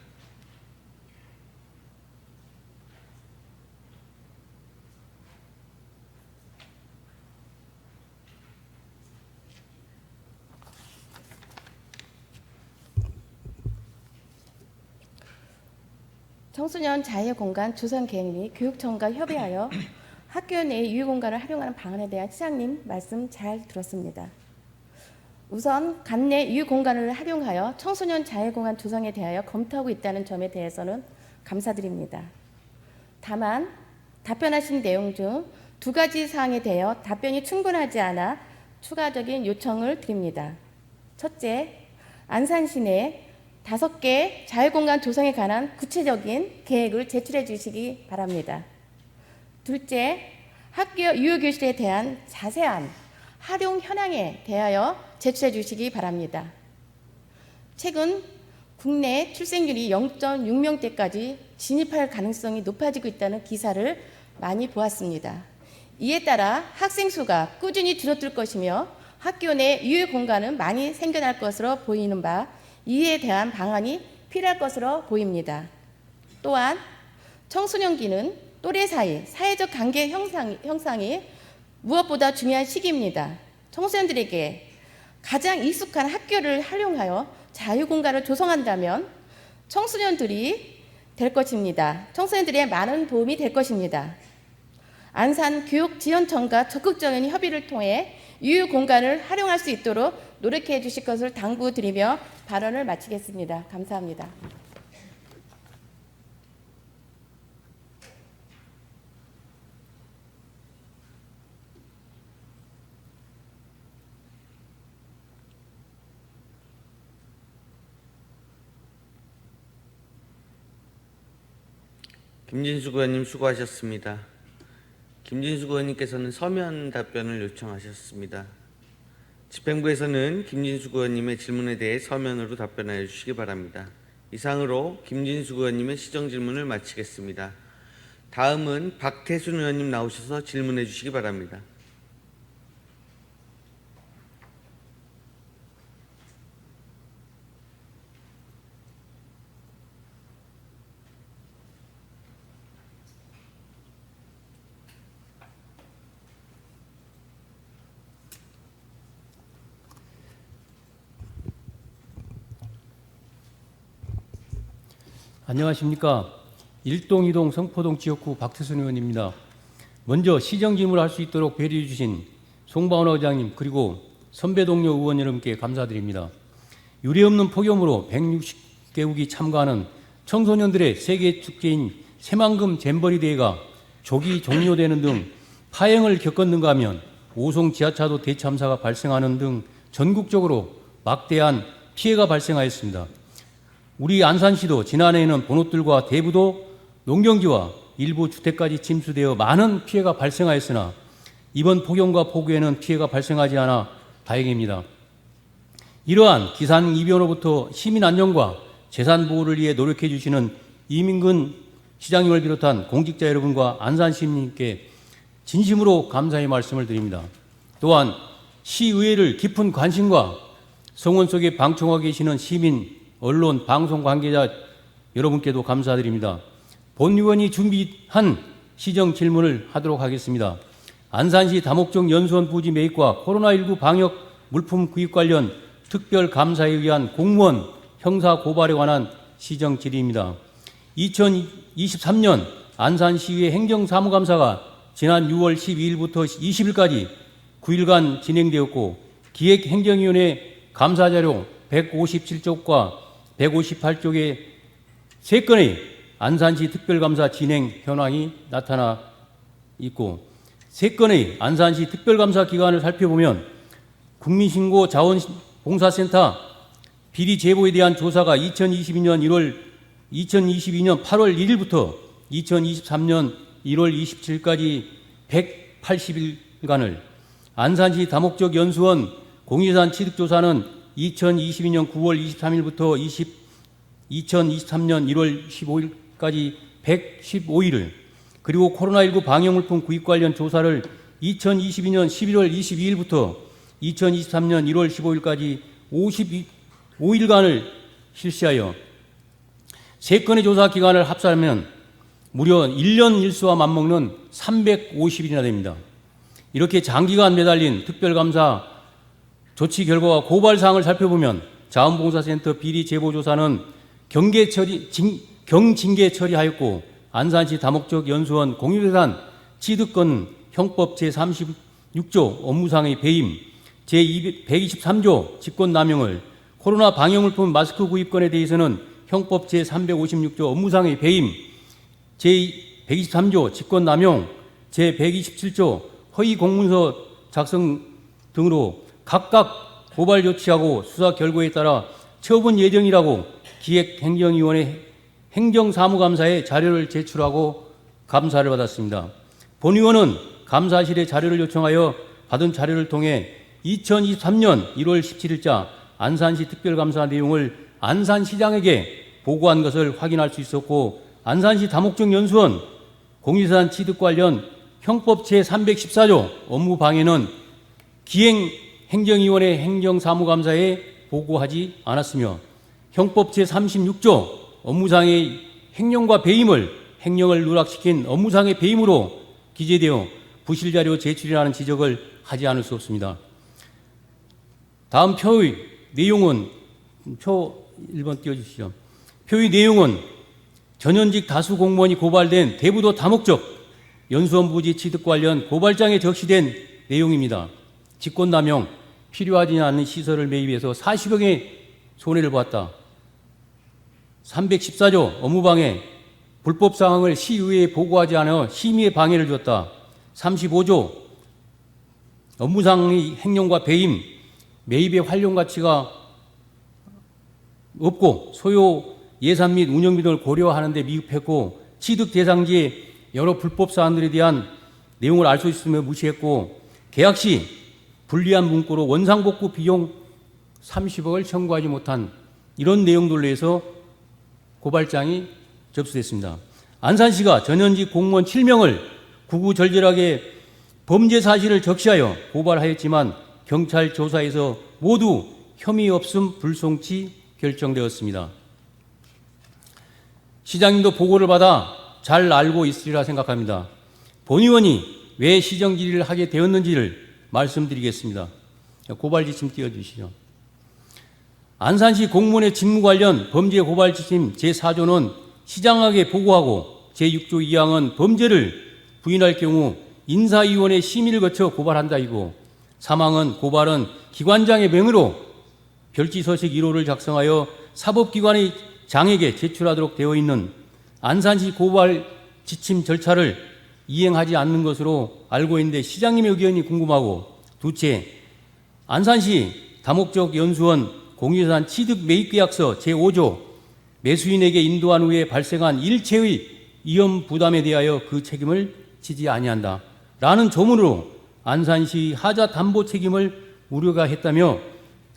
청소년 자유공간 조성 계획 및 교육청과 협의하여 학교 내 유휴공간을 활용하는 방안에 대한 시장님 말씀 잘 들었습니다. 우선 관내 유휴공간을 활용하여 청소년 자유공간 조성에 대하여 검토하고 있다는 점에 대해서는 감사드립니다. 다만 답변하신 내용 중 2가지 사항에 대하여 답변이 충분하지 않아 추가적인 요청을 드립니다. 첫째, 안산시 내 5개 자유공간 조성에 관한 구체적인 계획을 제출해 주시기 바랍니다. 둘째, 학교 유휴교실에 대한 자세한 활용 현황에 대하여 제출해 주시기 바랍니다. 최근 국내 출생률이 0.6명대까지 진입할 가능성이 높아지고 있다는 기사를 많이 보았습니다. 이에 따라 학생 수가 꾸준히 줄어들 것이며 학교 내 유휴 공간은 많이 생겨날 것으로 보이는 바 이에 대한 방안이 필요할 것으로 보입니다. 또한 청소년기는 또래 사이 사회적 관계 형성이 무엇보다 중요한 시기입니다. 청소년들에게 가장 익숙한 학교를 활용하여 자유공간을 조성한다면 청소년들이 될 것입니다. 청소년들의 많은 도움이 될 것입니다. 안산교육지원청과 적극적인 협의를 통해 유휴공간을 활용할 수 있도록 노력해 주실 것을 당부드리며 발언을 마치겠습니다. 감사합니다. 김진숙 의원님 수고하셨습니다. 김진숙 의원님께서는 서면 답변을 요청하셨습니다. 집행부에서는 김진숙 의원님의 질문에 대해 서면으로 답변하여 주시기 바랍니다. 이상으로 김진숙 의원님의 시정 질문을 마치겠습니다. 다음은 박태순 의원님 나오셔서 질문해 주시기 바랍니다. 안녕하십니까. 일동, 이동, 성포동 지역구 박태순 의원입니다. 먼저 시정 질문을 할 수 있도록 배려해 주신 송방원 의장님 그리고 선배 동료 의원 여러분께 감사드립니다. 유례없는 폭염으로 160개국이 참가하는 청소년들의 세계 축제인 새만금 잼버리 대회가 조기 종료되는 등 파행을 겪었는가 하면 오송 지하차도 대참사가 발생하는 등 전국적으로 막대한 피해가 발생하였습니다. 우리 안산시도 지난해에는 본호들과 대부도 농경지와 일부 주택까지 침수되어 많은 피해가 발생하였으나 이번 폭염과 폭우에는 피해가 발생하지 않아 다행입니다. 이러한 기상 이변으로부터 시민 안전과 재산 보호를 위해 노력해 주시는 이민근 시장님을 비롯한 공직자 여러분과 안산 시민님께 진심으로 감사의 말씀을 드립니다. 또한 시의회를 깊은 관심과 성원 속에 방청하고 계시는 시민, 언론, 방송 관계자 여러분께도 감사드립니다. 본 의원이 준비한 시정 질문을 하도록 하겠습니다. 안산시 다목적 연수원 부지 매입과 코로나19 방역 물품 구입 관련 특별감사에 의한 공무원 형사 고발에 관한 시정 질의입니다. 2023년 안산시의회 행정사무감사가 지난 6월 12일부터 20일까지 9일간 진행되었고 기획행정위원회 감사자료 157쪽과 158쪽에 3건의 안산시 특별감사 진행 현황이 나타나 있고 3건의 안산시 특별감사 기간을 살펴보면 국민신고 자원봉사센터 비리 제보에 대한 조사가 2022년 8월 1일부터 2023년 1월 27일까지 180일간을 안산시 다목적 연수원 공유산 취득조사는 2022년 9월 23일부터 2023년 1월 15일까지 115일을 그리고 코로나19 방역물품 구입 관련 조사를 2022년 11월 22일부터 2023년 1월 15일까지 55일간을 실시하여 3건의 조사 기간을 합산하면 무려 1년 일수와 맞먹는 350일이나 됩니다. 이렇게 장기간 매달린 특별감사 조치 결과와 고발사항을 살펴보면 자원봉사센터 비리 제보 조사는 경징계 처리하였고 안산시 다목적 연수원 공유재산 취득권 형법 제36조 업무상의 배임, 제123조 직권남용을 코로나 방역물품 마스크 구입권에 대해서는 형법 제356조 업무상의 배임, 제123조 직권남용, 제127조 허위 공문서 작성 등으로 각각 고발 조치하고 수사 결과에 따라 처분 예정이라고 기획행정위원회 행정사무감사에 자료를 제출하고 감사를 받았습니다. 본 의원은 감사실에 자료를 요청하여 받은 자료를 통해 2023년 1월 17일자 안산시 특별감사 내용을 안산시장에게 보고한 것을 확인할 수 있었고 안산시 다목적 연수원 공유재산 취득 관련 형법 제314조 업무방해는 기행행정위원회 행정사무감사에 보고하지 않았으며 형법 제36조 업무상의 횡령과 배임을 횡령을 누락시킨 업무상의 배임으로 기재되어 부실자료 제출이라는 지적을 하지 않을 수 없습니다. 다음 표의 내용은 표 1번 띄워주시죠. 표의 내용은 전현직 다수 공무원이 고발된 대부도 다목적 연수원 부지 취득 관련 고발장에 적시된 내용입니다. 직권남용, 필요하지 않은 시설을 매입해서 40억의 손해를 보았다. 314조 업무방해, 불법 상황을 시의회에 보고하지 않아 심의에 방해를 줬다. 35조 업무상의 횡령과 배임, 매입의 활용 가치가 없고 소요 예산 및 운영비 등을 고려하는 데 미흡했고 취득 대상지의 여러 불법 사안들에 대한 내용을 알 수 있으며 무시했고 계약 시 불리한 문구로 원상복구 비용 30억을 청구하지 못한 이런 내용들로 해서 고발장이 접수됐습니다. 안산시가 전현직 공무원 7명을 구구절절하게 범죄 사실을 적시하여 고발하였지만 경찰 조사에서 모두 혐의 없음 불송치 결정되었습니다. 시장님도 보고를 받아 잘 알고 있으리라 생각합니다. 본 의원이 왜 시정 질의를 하게 되었는지를 말씀드리겠습니다. 고발 지침 띄워주시죠. 안산시 공무원의 직무 관련 범죄 고발 지침 제4조는 시장에게 보고하고 제6조 2항은 범죄를 부인할 경우 인사위원회 심의를 거쳐 고발한다이고 3항은 고발은 기관장의 명의로 별지서식 1호를 작성하여 사법기관의 장에게 제출하도록 되어 있는 안산시 고발 지침 절차를 이행하지 않는 것으로 알고 있는데 시장님의 의견이 궁금하고, 둘째, 안산시 다목적 연수원 공유재산 취득 매입계약서 제5조 매수인에게 인도한 후에 발생한 일체의 위험 부담에 대하여 그 책임을 지지 아니한다 라는 조문으로 안산시 하자 담보 책임을 우려가 했다며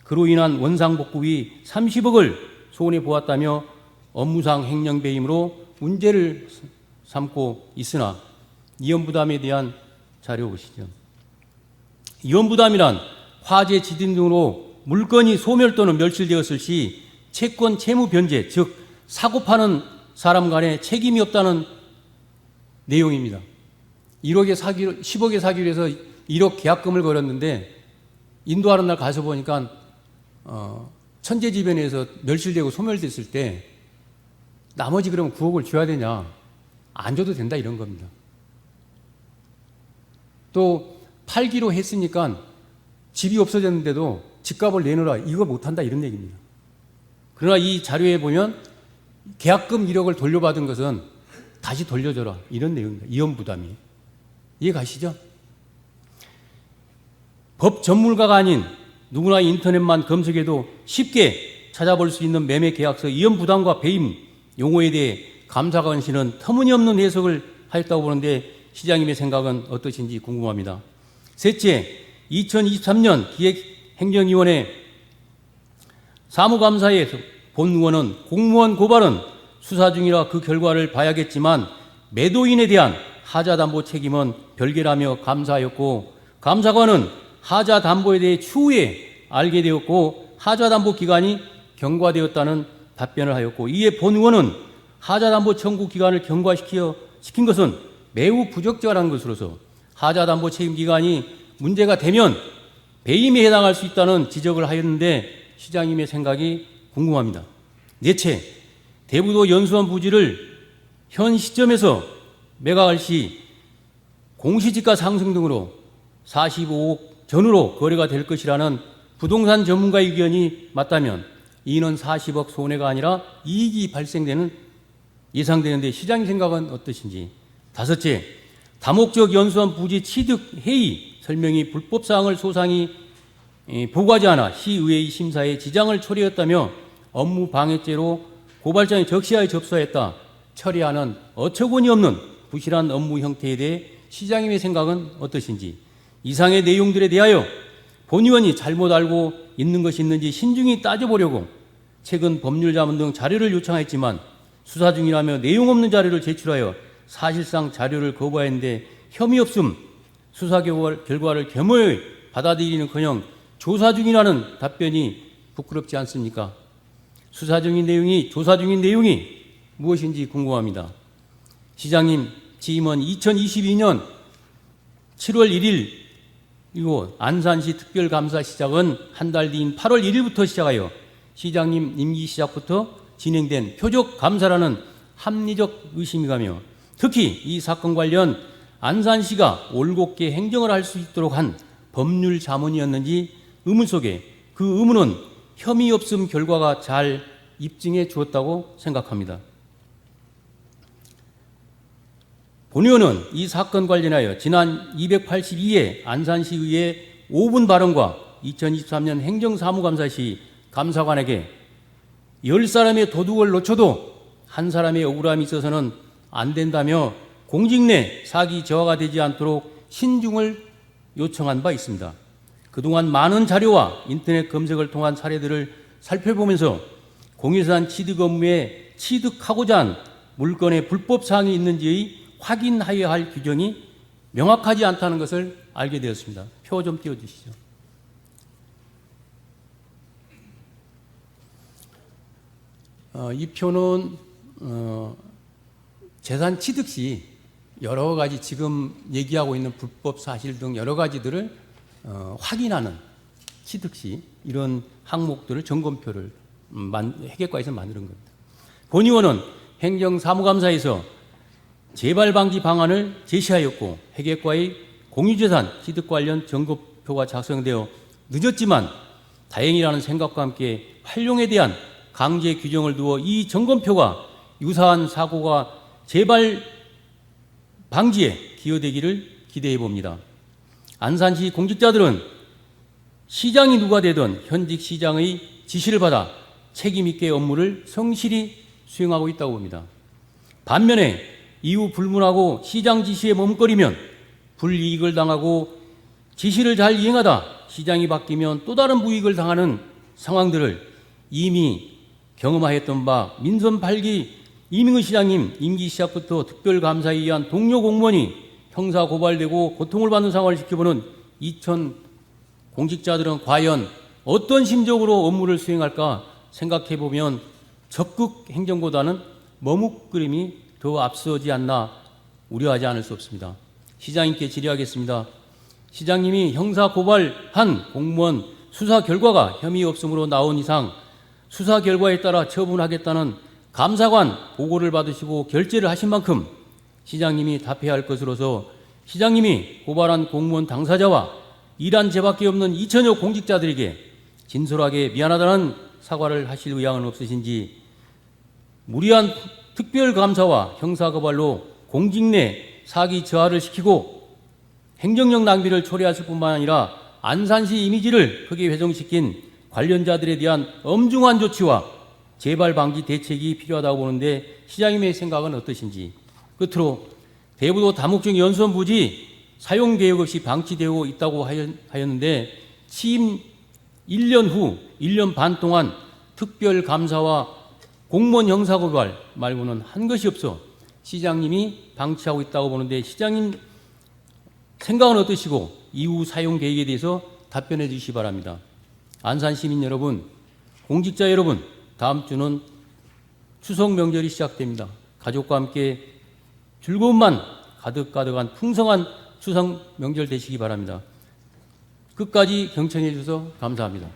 그로 인한 원상복구비 30억을 손해 보았다며 업무상 횡령배임으로 문제를 삼고 있으나 위험부담에 대한 자료 보시죠. 위험부담이란 화재, 지진 등으로 물건이 소멸 또는 멸실되었을 시 채권 채무 변제, 즉 사고 파는 사람 간에 책임이 없다는 내용입니다. 10억에 사기로 해서 1억 계약금을 걸었는데 인도하는 날 가서 보니까 천재지변에서 멸실되고 소멸됐을 때 나머지 그러면 9억을 줘야 되냐, 안 줘도 된다 이런 겁니다. 또 팔기로 했으니까 집이 없어졌는데도 집값을 내놓으라, 이거 못한다 이런 얘기입니다. 그러나 이 자료에 보면 계약금 1억을 돌려받은 것은 다시 돌려줘라 이런 내용입니다. 위험부담이. 이해 가시죠? 법 전문가가 아닌 누구나 인터넷만 검색해도 쉽게 찾아볼 수 있는 매매계약서 위험부담과 배임 용어에 대해 감사관실은 터무니없는 해석을 하였다고 보는데 시장님의 생각은 어떠신지 궁금합니다. 셋째, 2023년 기획행정위원회 사무감사에 본 의원은 공무원 고발은 수사 중이라 그 결과를 봐야겠지만 매도인에 대한 하자담보 책임은 별개라며 감사하였고, 감사관은 하자담보에 대해 추후에 알게 되었고 하자담보 기간이 경과되었다는 답변을 하였고, 이에 본 의원은 하자담보 청구 기간을 경과시킨 것은 매우 부적절한 것으로서 하자담보 책임 기간이 문제가 되면 배임에 해당할 수 있다는 지적을 하였는데 시장님의 생각이 궁금합니다. 넷째, 대부도 연수원 부지를 현 시점에서 매각할 시 공시지가 상승 등으로 45억 전후로 거래가 될 것이라는 부동산 전문가의 의견이 맞다면 이는 40억 손해가 아니라 이익이 발생되는 예상되는데 시장님 생각은 어떠신지. 다섯째, 다목적 연수원 부지 취득 회의 설명이 불법사항을 소상히 보고하지 않아 시의회의 심사에 지장을 초래했다며 업무 방해죄로 고발장에 적시하여 접수했다 처리하는 어처구니 없는 부실한 업무 형태에 대해 시장님의 생각은 어떠신지. 이상의 내용들에 대하여 본 의원이 잘못 알고 있는 것이 있는지 신중히 따져보려고 최근 법률자문 등 자료를 요청했지만 수사 중이라며 내용 없는 자료를 제출하여 사실상 자료를 거부했는데 혐의 없음 수사 결과를 겸허히 받아들이는커녕 조사 중이라는 답변이 부끄럽지 않습니까? 수사 중인 내용이, 조사 중인 내용이 무엇인지 궁금합니다. 시장님 취임은 2022년 7월 1일 이후 안산시 특별감사 시작은 한 달 뒤인 8월 1일부터 시작하여 시장님 임기 시작부터 진행된 표적 감사라는 합리적 의심이 가며 특히 이 사건 관련 안산시가 올곧게 행정을 할 수 있도록 한 법률 자문이었는지 의문 속에 그 의문은 혐의 없음 결과가 잘 입증해 주었다고 생각합니다. 본 의원은 이 사건 관련하여 지난 282회 안산시의회 5분 발언과 2023년 행정사무감사 시 감사관에게 10사람의 도둑을 놓쳐도 한 사람의 억울함이 있어서는 안 된다며 공직 내 사기 저하가 되지 않도록 신중을 요청한 바 있습니다. 그동안 많은 자료와 인터넷 검색을 통한 사례들을 살펴보면서 공유재산 취득 업무에 취득하고자 한 물건의 불법 사항이 있는지의 확인하여야 할 규정이 명확하지 않다는 것을 알게 되었습니다. 표 좀 띄워주시죠. 이 표는 재산 취득 시 여러 가지 지금 얘기하고 있는 불법 사실 등 여러 가지들을 확인하는 취득 시 이런 항목들을 점검표를 회계과에서 만드는 겁니다. 본 의원은 행정사무감사에서 재발 방지 방안을 제시하였고 회계과의 공유재산 취득 관련 점검표가 작성되어 늦었지만 다행이라는 생각과 함께 활용에 대한 강제 규정을 두어 이 점검표가 유사한 사고가 재발 방지에 기여되기를 기대해 봅니다. 안산시 공직자들은 시장이 누가 되든 현직 시장의 지시를 받아 책임 있게 업무를 성실히 수행하고 있다고 봅니다. 반면에 이후 불문하고 시장 지시에 머뭇거리면 불이익을 당하고 지시를 잘 이행하다 시장이 바뀌면 또 다른 불이익을 당하는 상황들을 이미 경험하였던 바 민선 8기 이민근 시장님 임기 시작부터 특별감사에 의한 동료 공무원이 형사 고발되고 고통을 받는 상황을 지켜보는 2000 공직자들은 과연 어떤 심정으로 업무를 수행할까 생각해보면 적극 행정보다는 머뭇거림이 더 앞서지 않나 우려하지 않을 수 없습니다. 시장님께 질의하겠습니다. 시장님이 형사 고발한 공무원 수사 결과가 혐의 없음으로 나온 이상 수사 결과에 따라 처분하겠다는 감사관 보고를 받으시고 결재를 하신 만큼 시장님이 답해야 할 것으로서 시장님이 고발한 공무원 당사자와 일한 죄밖에 없는 2천여 공직자들에게 진솔하게 미안하다는 사과를 하실 의향은 없으신지, 무리한 특별감사와 형사고발로 공직 내 사기 저하를 시키고 행정력 낭비를 초래하실 뿐만 아니라 안산시 이미지를 크게 훼손시킨 관련자들에 대한 엄중한 조치와 재발 방지 대책이 필요하다고 보는데 시장님의 생각은 어떠신지. 끝으로 대부도 다목적 연수원 부지 사용 계획 없이 방치되고 있다고 하였는데 취임 1년 후 1년 반 동안 특별감사와 공무원 형사고발 말고는 한 것이 없어 시장님이 방치하고 있다고 보는데 시장님 생각은 어떠시고 이후 사용 계획에 대해서 답변해 주시기 바랍니다. 안산 시민 여러분, 공직자 여러분, 다음 주는 추석 명절이 시작됩니다. 가족과 함께 즐거움만 가득가득한 풍성한 추석 명절 되시기 바랍니다. 끝까지 경청해 주셔서 감사합니다.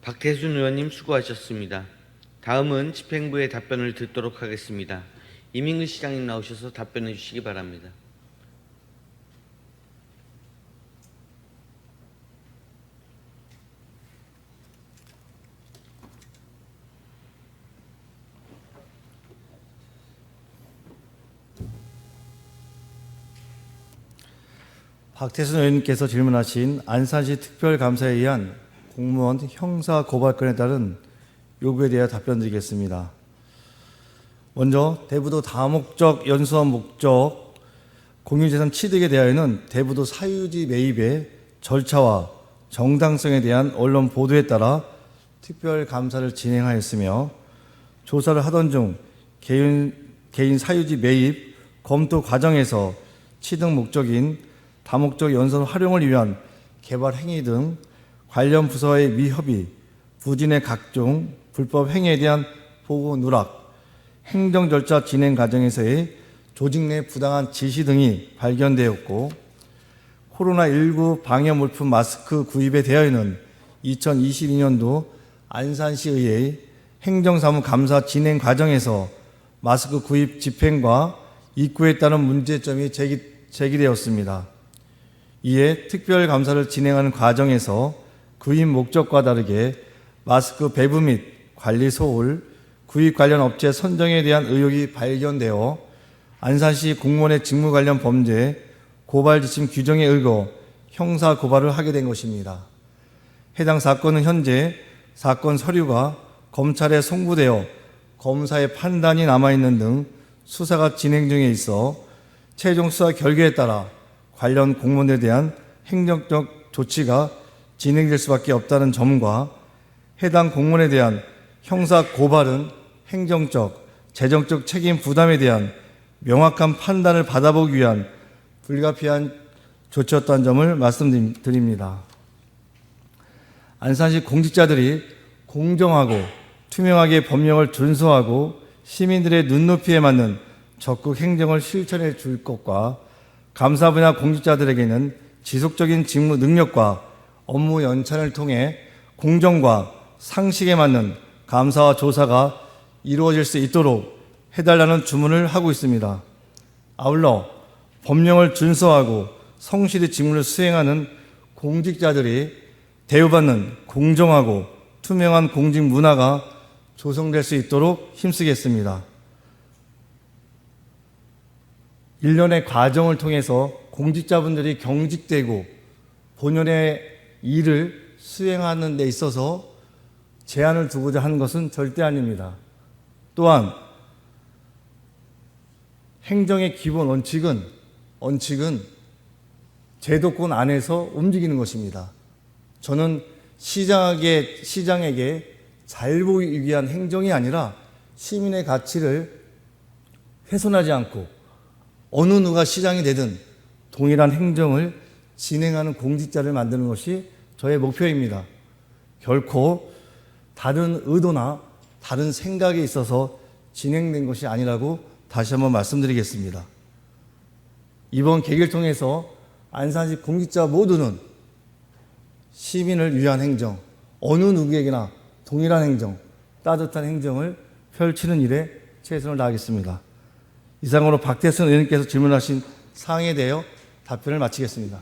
박태순 의원님 수고하셨습니다. 다음은 집행부의 답변을 듣도록 하겠습니다. 이민근 시장님 나오셔서 답변해 주시기 바랍니다. 박태순 의원님께서 질문하신 안산시 특별감사에 의한 공무원 형사 고발건에 따른 요구에 대해 답변드리겠습니다. 먼저 대부도 다목적 연수원 목적 공유재산 취득에 대하여는 대부도 사유지 매입의 절차와 정당성에 대한 언론 보도에 따라 특별감사를 진행하였으며 조사를 하던 중 개인 사유지 매입 검토 과정에서 취득 목적인 다목적 연수원 활용을 위한 개발 행위 등 관련 부서의 미협의, 부진의 각종 불법 행위에 대한 보고 누락, 행정 절차 진행 과정에서의 조직 내 부당한 지시 등이 발견되었고, 코로나19 방역 물품 마스크 구입에 대하여는 2022년도 안산시의회 행정사무 감사 진행 과정에서 마스크 구입 집행과 입구에 따른 문제점이 제기되었습니다. 이에 특별감사를 진행하는 과정에서 구입 목적과 다르게 마스크 배부 및 관리 소홀, 구입 관련 업체 선정에 대한 의혹이 발견되어 안산시 공무원의 직무 관련 범죄 고발 지침 규정에 의거 형사 고발을 하게 된 것입니다. 해당 사건은 현재 사건 서류가 검찰에 송부되어 검사의 판단이 남아있는 등 수사가 진행 중에 있어 최종 수사 결과에 따라 관련 공무원에 대한 행정적 조치가 진행될 수밖에 없다는 점과 해당 공무원에 대한 형사 고발은 행정적, 재정적 책임 부담에 대한 명확한 판단을 받아보기 위한 불가피한 조치였다는 점을 말씀드립니다. 안산시 공직자들이 공정하고 투명하게 법령을 준수하고 시민들의 눈높이에 맞는 적극 행정을 실천해 줄 것과 감사 분야 공직자들에게는 지속적인 직무 능력과 업무 연찬을 통해 공정과 상식에 맞는 감사와 조사가 이루어질 수 있도록 해달라는 주문을 하고 있습니다. 아울러 법령을 준수하고 성실히 직무를 수행하는 공직자들이 대우받는 공정하고 투명한 공직 문화가 조성될 수 있도록 힘쓰겠습니다. 일련의 과정을 통해서 공직자분들이 경직되고 본연의 일을 수행하는 데 있어서 제한을 두고자 하는 것은 절대 아닙니다. 또한 행정의 기본 원칙은 제도권 안에서 움직이는 것입니다. 저는 시장에게 잘 보이기 위한 행정이 아니라 시민의 가치를 훼손하지 않고 어느 누가 시장이 되든 동일한 행정을 진행하는 공직자를 만드는 것이 저의 목표입니다. 결코 다른 의도나 다른 생각에 있어서 진행된 것이 아니라고 다시 한번 말씀드리겠습니다. 이번 계기를 통해서 안산시 공직자 모두는 시민을 위한 행정, 어느 누구에게나 동일한 행정, 따뜻한 행정을 펼치는 일에 최선을 다하겠습니다. 이상으로 박태순 의원님께서 질문하신 사항에 대하여 답변을 마치겠습니다.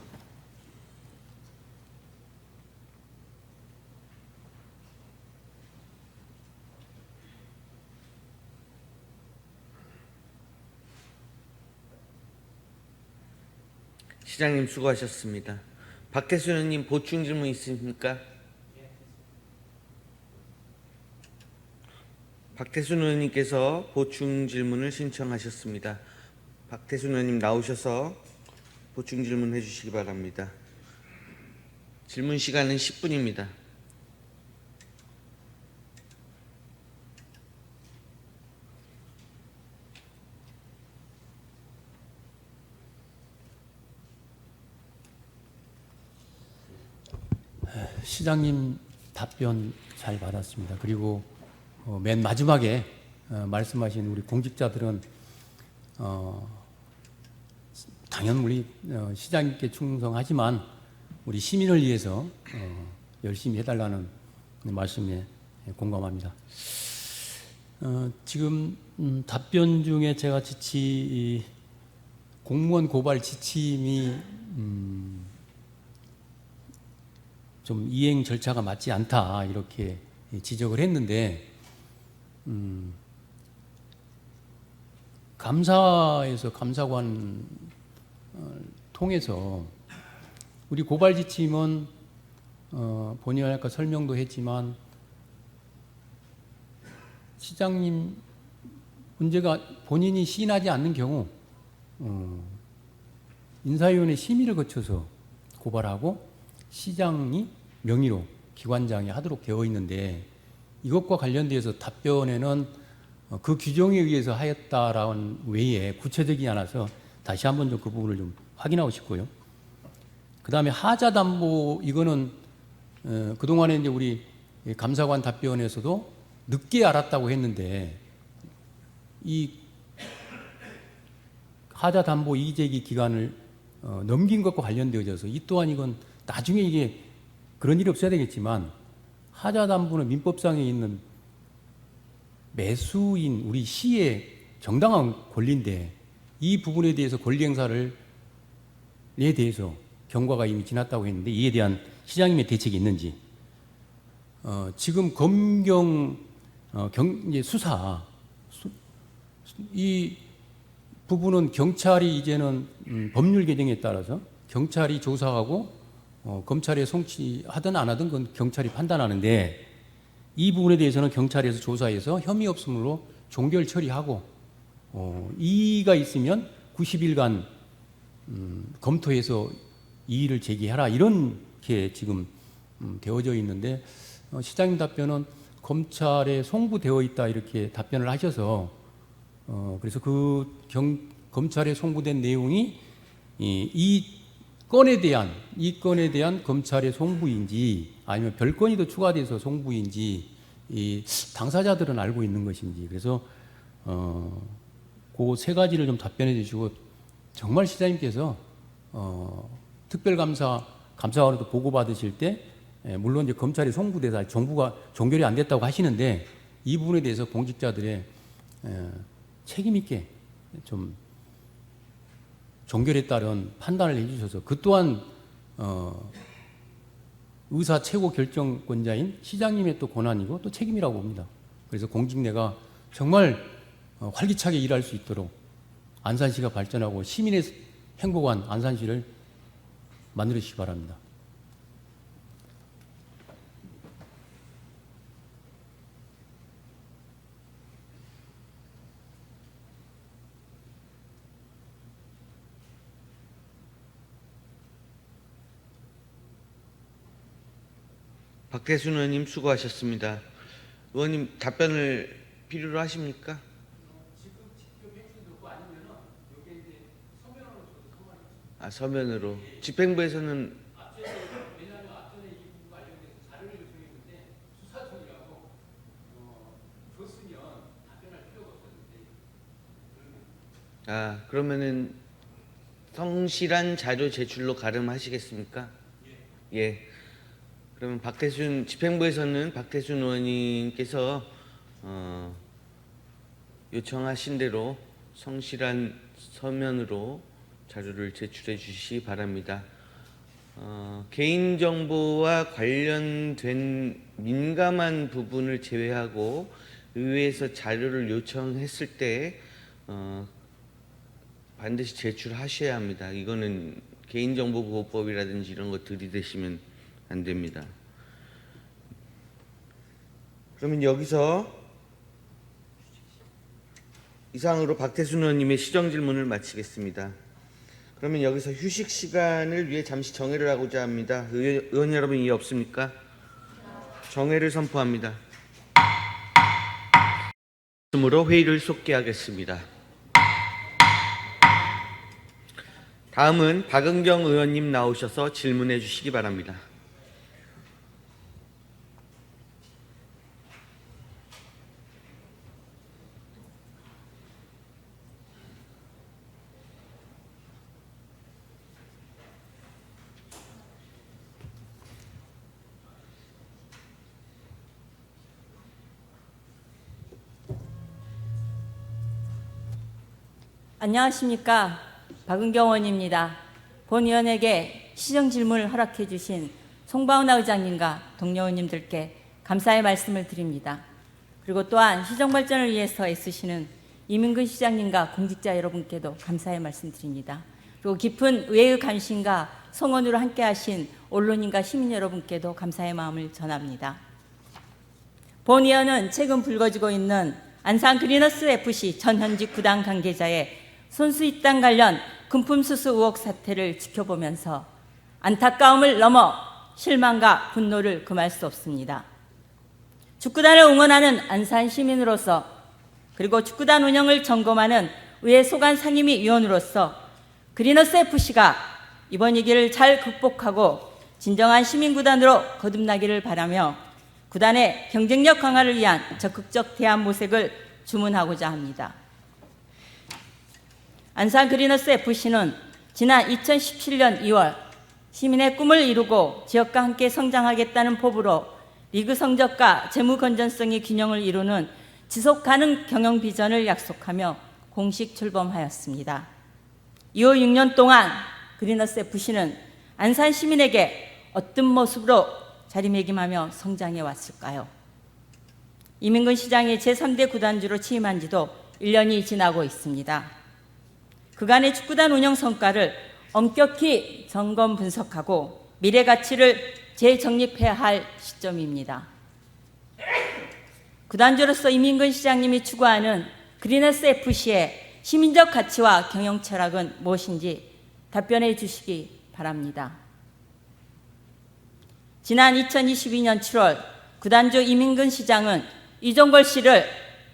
시장님 수고하셨습니다. 박태순 의원님 보충 질문 있으십니까? 박태순 의원님께서 보충 질문을 신청하셨습니다. 박태순 의원님 나오셔서 보충 질문 해주시기 바랍니다. 질문 시간은 10분입니다. 시장님 답변 잘 받았습니다. 그리고 맨 마지막에 말씀하신 우리 공직자들은 당연 우리 시장님께 충성하지만 우리 시민을 위해서 열심히 해달라는 말씀에 공감합니다. 지금 답변 중에 제가 공무원 고발 지침이 좀 이행 절차가 맞지 않다 이렇게 지적을 했는데 감사에서 감사관 통해서 우리 고발 지침은 본의 아까 설명도 했지만 시장님 문제가 본인이 시인하지 않는 경우 인사위원회 심의를 거쳐서 고발하고 시장이 명의로 기관장이 하도록 되어 있는데 이것과 관련돼서 답변에는 그 규정에 의해서 하였다라는 외에 구체적이지 않아서 다시 한번 좀 그 부분을 좀 확인하고 싶고요. 그 다음에 하자담보 이거는 그동안에 이제 우리 감사관 답변에서도 늦게 알았다고 했는데 이 하자담보 이의제기 기간을 넘긴 것과 관련되어져서 이 또한 이건 나중에 이게 그런 일이 없어야 되겠지만 하자담보는 민법상에 있는 매수인 우리 시의 정당한 권리인데 이 부분에 대해서 권리 행사를 대해서 경과가 이미 지났다고 했는데 이에 대한 시장님의 대책이 있는지 지금 검경 이제 수사 이 부분은 경찰이 이제는 법률 개정에 따라서 경찰이 조사하고 검찰에 송치하든 안 하든 그건 경찰이 판단하는데 이 부분에 대해서는 경찰에서 조사해서 혐의 없음으로 종결 처리하고 이의가 있으면 90일간 검토해서 이의를 제기하라 이렇게 지금 되어져 있는데 시장님 답변은 검찰에 송부되어 있다 이렇게 답변을 하셔서 그래서 검찰에 송부된 내용이 이 건에 대한 검찰의 송부인지 아니면 별건이 더 추가돼서 송부인지 이 당사자들은 알고 있는 것인지, 그래서 그 세 가지를 좀 답변해 주시고, 정말 시장님께서 감사원에도 보고 받으실 때 물론 이제 검찰이 송부돼서 정부가 종결이 안 됐다고 하시는데, 이 부분에 대해서 공직자들의 책임 있게 좀 종결에 따른 판단을 해주셔서, 그 또한 의사 최고 결정권자인 시장님의 또 권한이고 또 책임이라고 봅니다. 그래서 공직내가 정말 활기차게 일할 수 있도록 안산시가 발전하고 시민의 행복한 안산시를 만들어 주시기 바랍니다. 박태순 의원님 수고하셨습니다. 의원님 답변을 필요로 하십니까? 서면으로. 집행부에서는 그러면은 성실한 자료 제출로 가름하시겠습니까? 예. 그러면 집행부에서는 박태순 의원님께서 요청하신 대로 성실한 서면으로 자료를 제출해 주시기 바랍니다. 개인정보와 관련된 민감한 부분을 제외하고 의회에서 자료를 요청했을 때 반드시 제출하셔야 합니다. 이거는 개인정보보호법이라든지 이런 거 들이대시면 안 됩니다. 그러면 여기서 이상으로 박태순 의원님의 시정질문을 마치겠습니다. 그러면 여기서 휴식 시간을 위해 잠시 정회를 하고자 합니다. 의원 여러분 이해 없습니까? 정회를 선포합니다. 으로 회의를 속기하겠습니다. 다음은 박은경 의원님 나오셔서 질문해 주시기 바랍니다. 안녕하십니까. 박은경 의원입니다. 본 의원에게 시정 질문을 허락해 주신 송바운하 의장님과 동료 의원님들께 감사의 말씀을 드립니다. 그리고 또한 시정 발전을 위해서 애쓰시는 이민근 시장님과 공직자 여러분께도 감사의 말씀 드립니다. 그리고 깊은 의회의 관심과 성원으로 함께하신 언론인과 시민 여러분께도 감사의 마음을 전합니다. 본 의원은 최근 불거지고 있는 안산 그리너스 FC 전현직 구단 관계자의 선수 입단 관련 금품 수수 의혹 사태를 지켜보면서 안타까움을 넘어 실망과 분노를 금할 수 없습니다. 축구단을 응원하는 안산 시민으로서, 그리고 축구단 운영을 점검하는 의회 소관 상임위 위원으로서 그리너스 FC가 이번 위기를 잘 극복하고 진정한 시민구단으로 거듭나기를 바라며 구단의 경쟁력 강화를 위한 적극적 대안 모색을 주문하고자 합니다. 안산 그리너스 FC는 지난 2017년 2월 시민의 꿈을 이루고 지역과 함께 성장하겠다는 포부로 리그 성적과 재무 건전성의 균형을 이루는 지속 가능 경영 비전을 약속하며 공식 출범하였습니다. 이후 6년 동안 그리너스 FC는 안산 시민에게 어떤 모습으로 자리매김하며 성장해 왔을까요? 이민근 시장이 제3대 구단주로 취임한 지도 1년이 지나고 있습니다. 그간의 축구단 운영 성과를 엄격히 점검 분석하고 미래 가치를 재정립해야 할 시점입니다. 구단주로서 이민근 시장님이 추구하는 그리너스 FC의 시민적 가치와 경영 철학은 무엇인지 답변해 주시기 바랍니다. 지난 2022년 7월 구단주 이민근 시장은 이종걸 씨를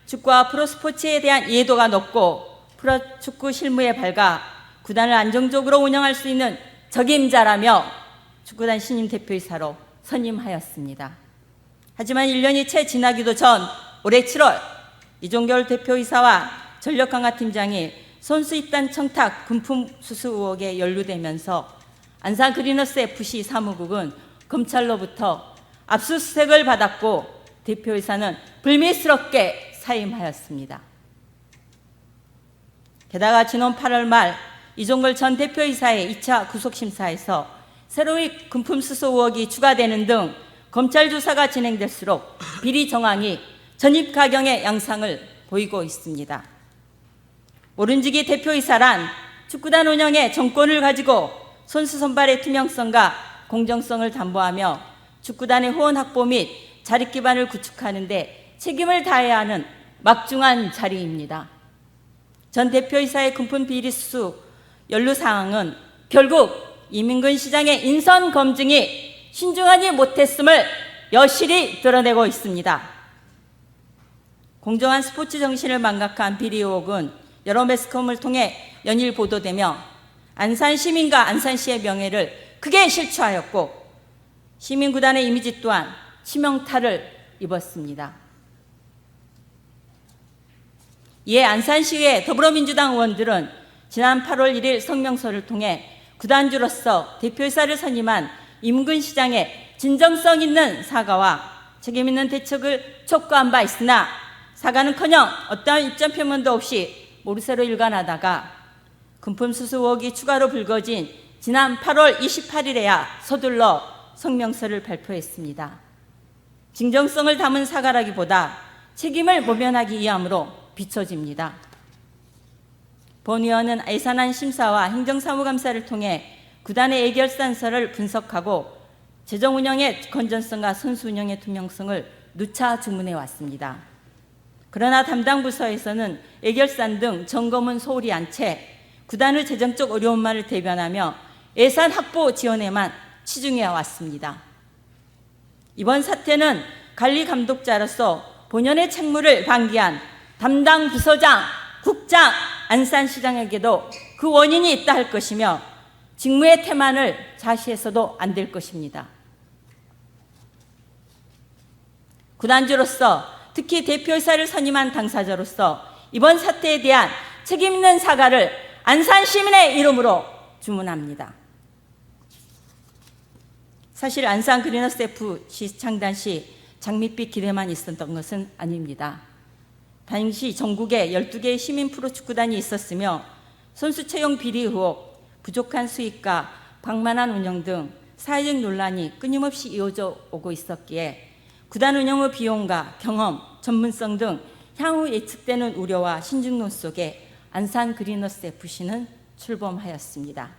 축구와 프로스포츠에 대한 이해도가 높고 프로축구 실무에 밝아 구단을 안정적으로 운영할 수 있는 적임자라며 축구단 신임 대표이사로 선임하였습니다. 하지만 1년이 채 지나기도 전 올해 7월 이종결 대표이사와 전력강화팀장이 선수 입단 청탁 금품 수수 의혹에 연루되면서 안산 그리너스 FC 사무국은 검찰로부터 압수수색을 받았고 대표이사는 불미스럽게 사임하였습니다. 게다가 지난 8월 말 이종걸 전 대표이사의 2차 구속심사에서 새로운 금품 수수 의혹이 추가되는 등 검찰 조사가 진행될수록 비리 정황이 전입가경의 양상을 보이고 있습니다. 오른지기 대표이사란 축구단 운영의 정권을 가지고 선수 선발의 투명성과 공정성을 담보하며 축구단의 후원 확보 및 자립 기반을 구축하는 데 책임을 다해야 하는 막중한 자리입니다. 전 대표이사의 금품 비리 수수 연루 사항은 결국 이민근 시장의 인선 검증이 신중하지 못했음을 여실히 드러내고 있습니다. 공정한 스포츠 정신을 망각한 비리 의혹은 여러 매스컴을 통해 연일 보도되며 안산 시민과 안산시의 명예를 크게 실추하였고 시민구단의 이미지 또한 치명타를 입었습니다. 이에 안산시의 더불어민주당 의원들은 지난 8월 1일 성명서를 통해 구단주로서 대표이사를 선임한 임근 시장의 진정성 있는 사과와 책임 있는 대책을 촉구한 바 있으나 사과는커녕 어떠한 입장 표명도 없이 모르쇠로 일관하다가 금품 수수 의혹이 추가로 불거진 지난 8월 28일에야 서둘러 성명서를 발표했습니다. 진정성을 담은 사과라기보다 책임을 모면하기 위함으로 비춰집니다. 본 의원은 예산안 심사와 행정사무감사를 통해 구단의 예결산서를 분석하고 재정 운영의 건전성과 선수 운영의 투명성을 누차 주문해 왔습니다. 그러나 담당 부서에서는 예결산 등 점검은 소홀히 한 채 구단의 재정적 어려움만을 대변하며 예산 확보 지원에만 치중해 왔습니다. 이번 사태는 관리 감독자로서 본연의 책무를 방기한 담당 부서장, 국장, 안산시장에게도 그 원인이 있다 할 것이며 직무의 태만을 자시해서도 안 될 것입니다. 구단주로서 특히 대표이사를 선임한 당사자로서 이번 사태에 대한 책임 있는 사과를 안산 시민의 이름으로 주문합니다. 사실 안산 그리너스 FC 창단 시 장밋빛 기대만 있었던 것은 아닙니다. 당시 전국에 12개의 시민 프로축구단이 있었으며 선수 채용 비리 의혹, 부족한 수익과 방만한 운영 등 사회적 논란이 끊임없이 이어져 오고 있었기에 구단 운영의 비용과 경험, 전문성 등 향후 예측되는 우려와 신중론 속에 안산 그리너스 FC는 출범하였습니다.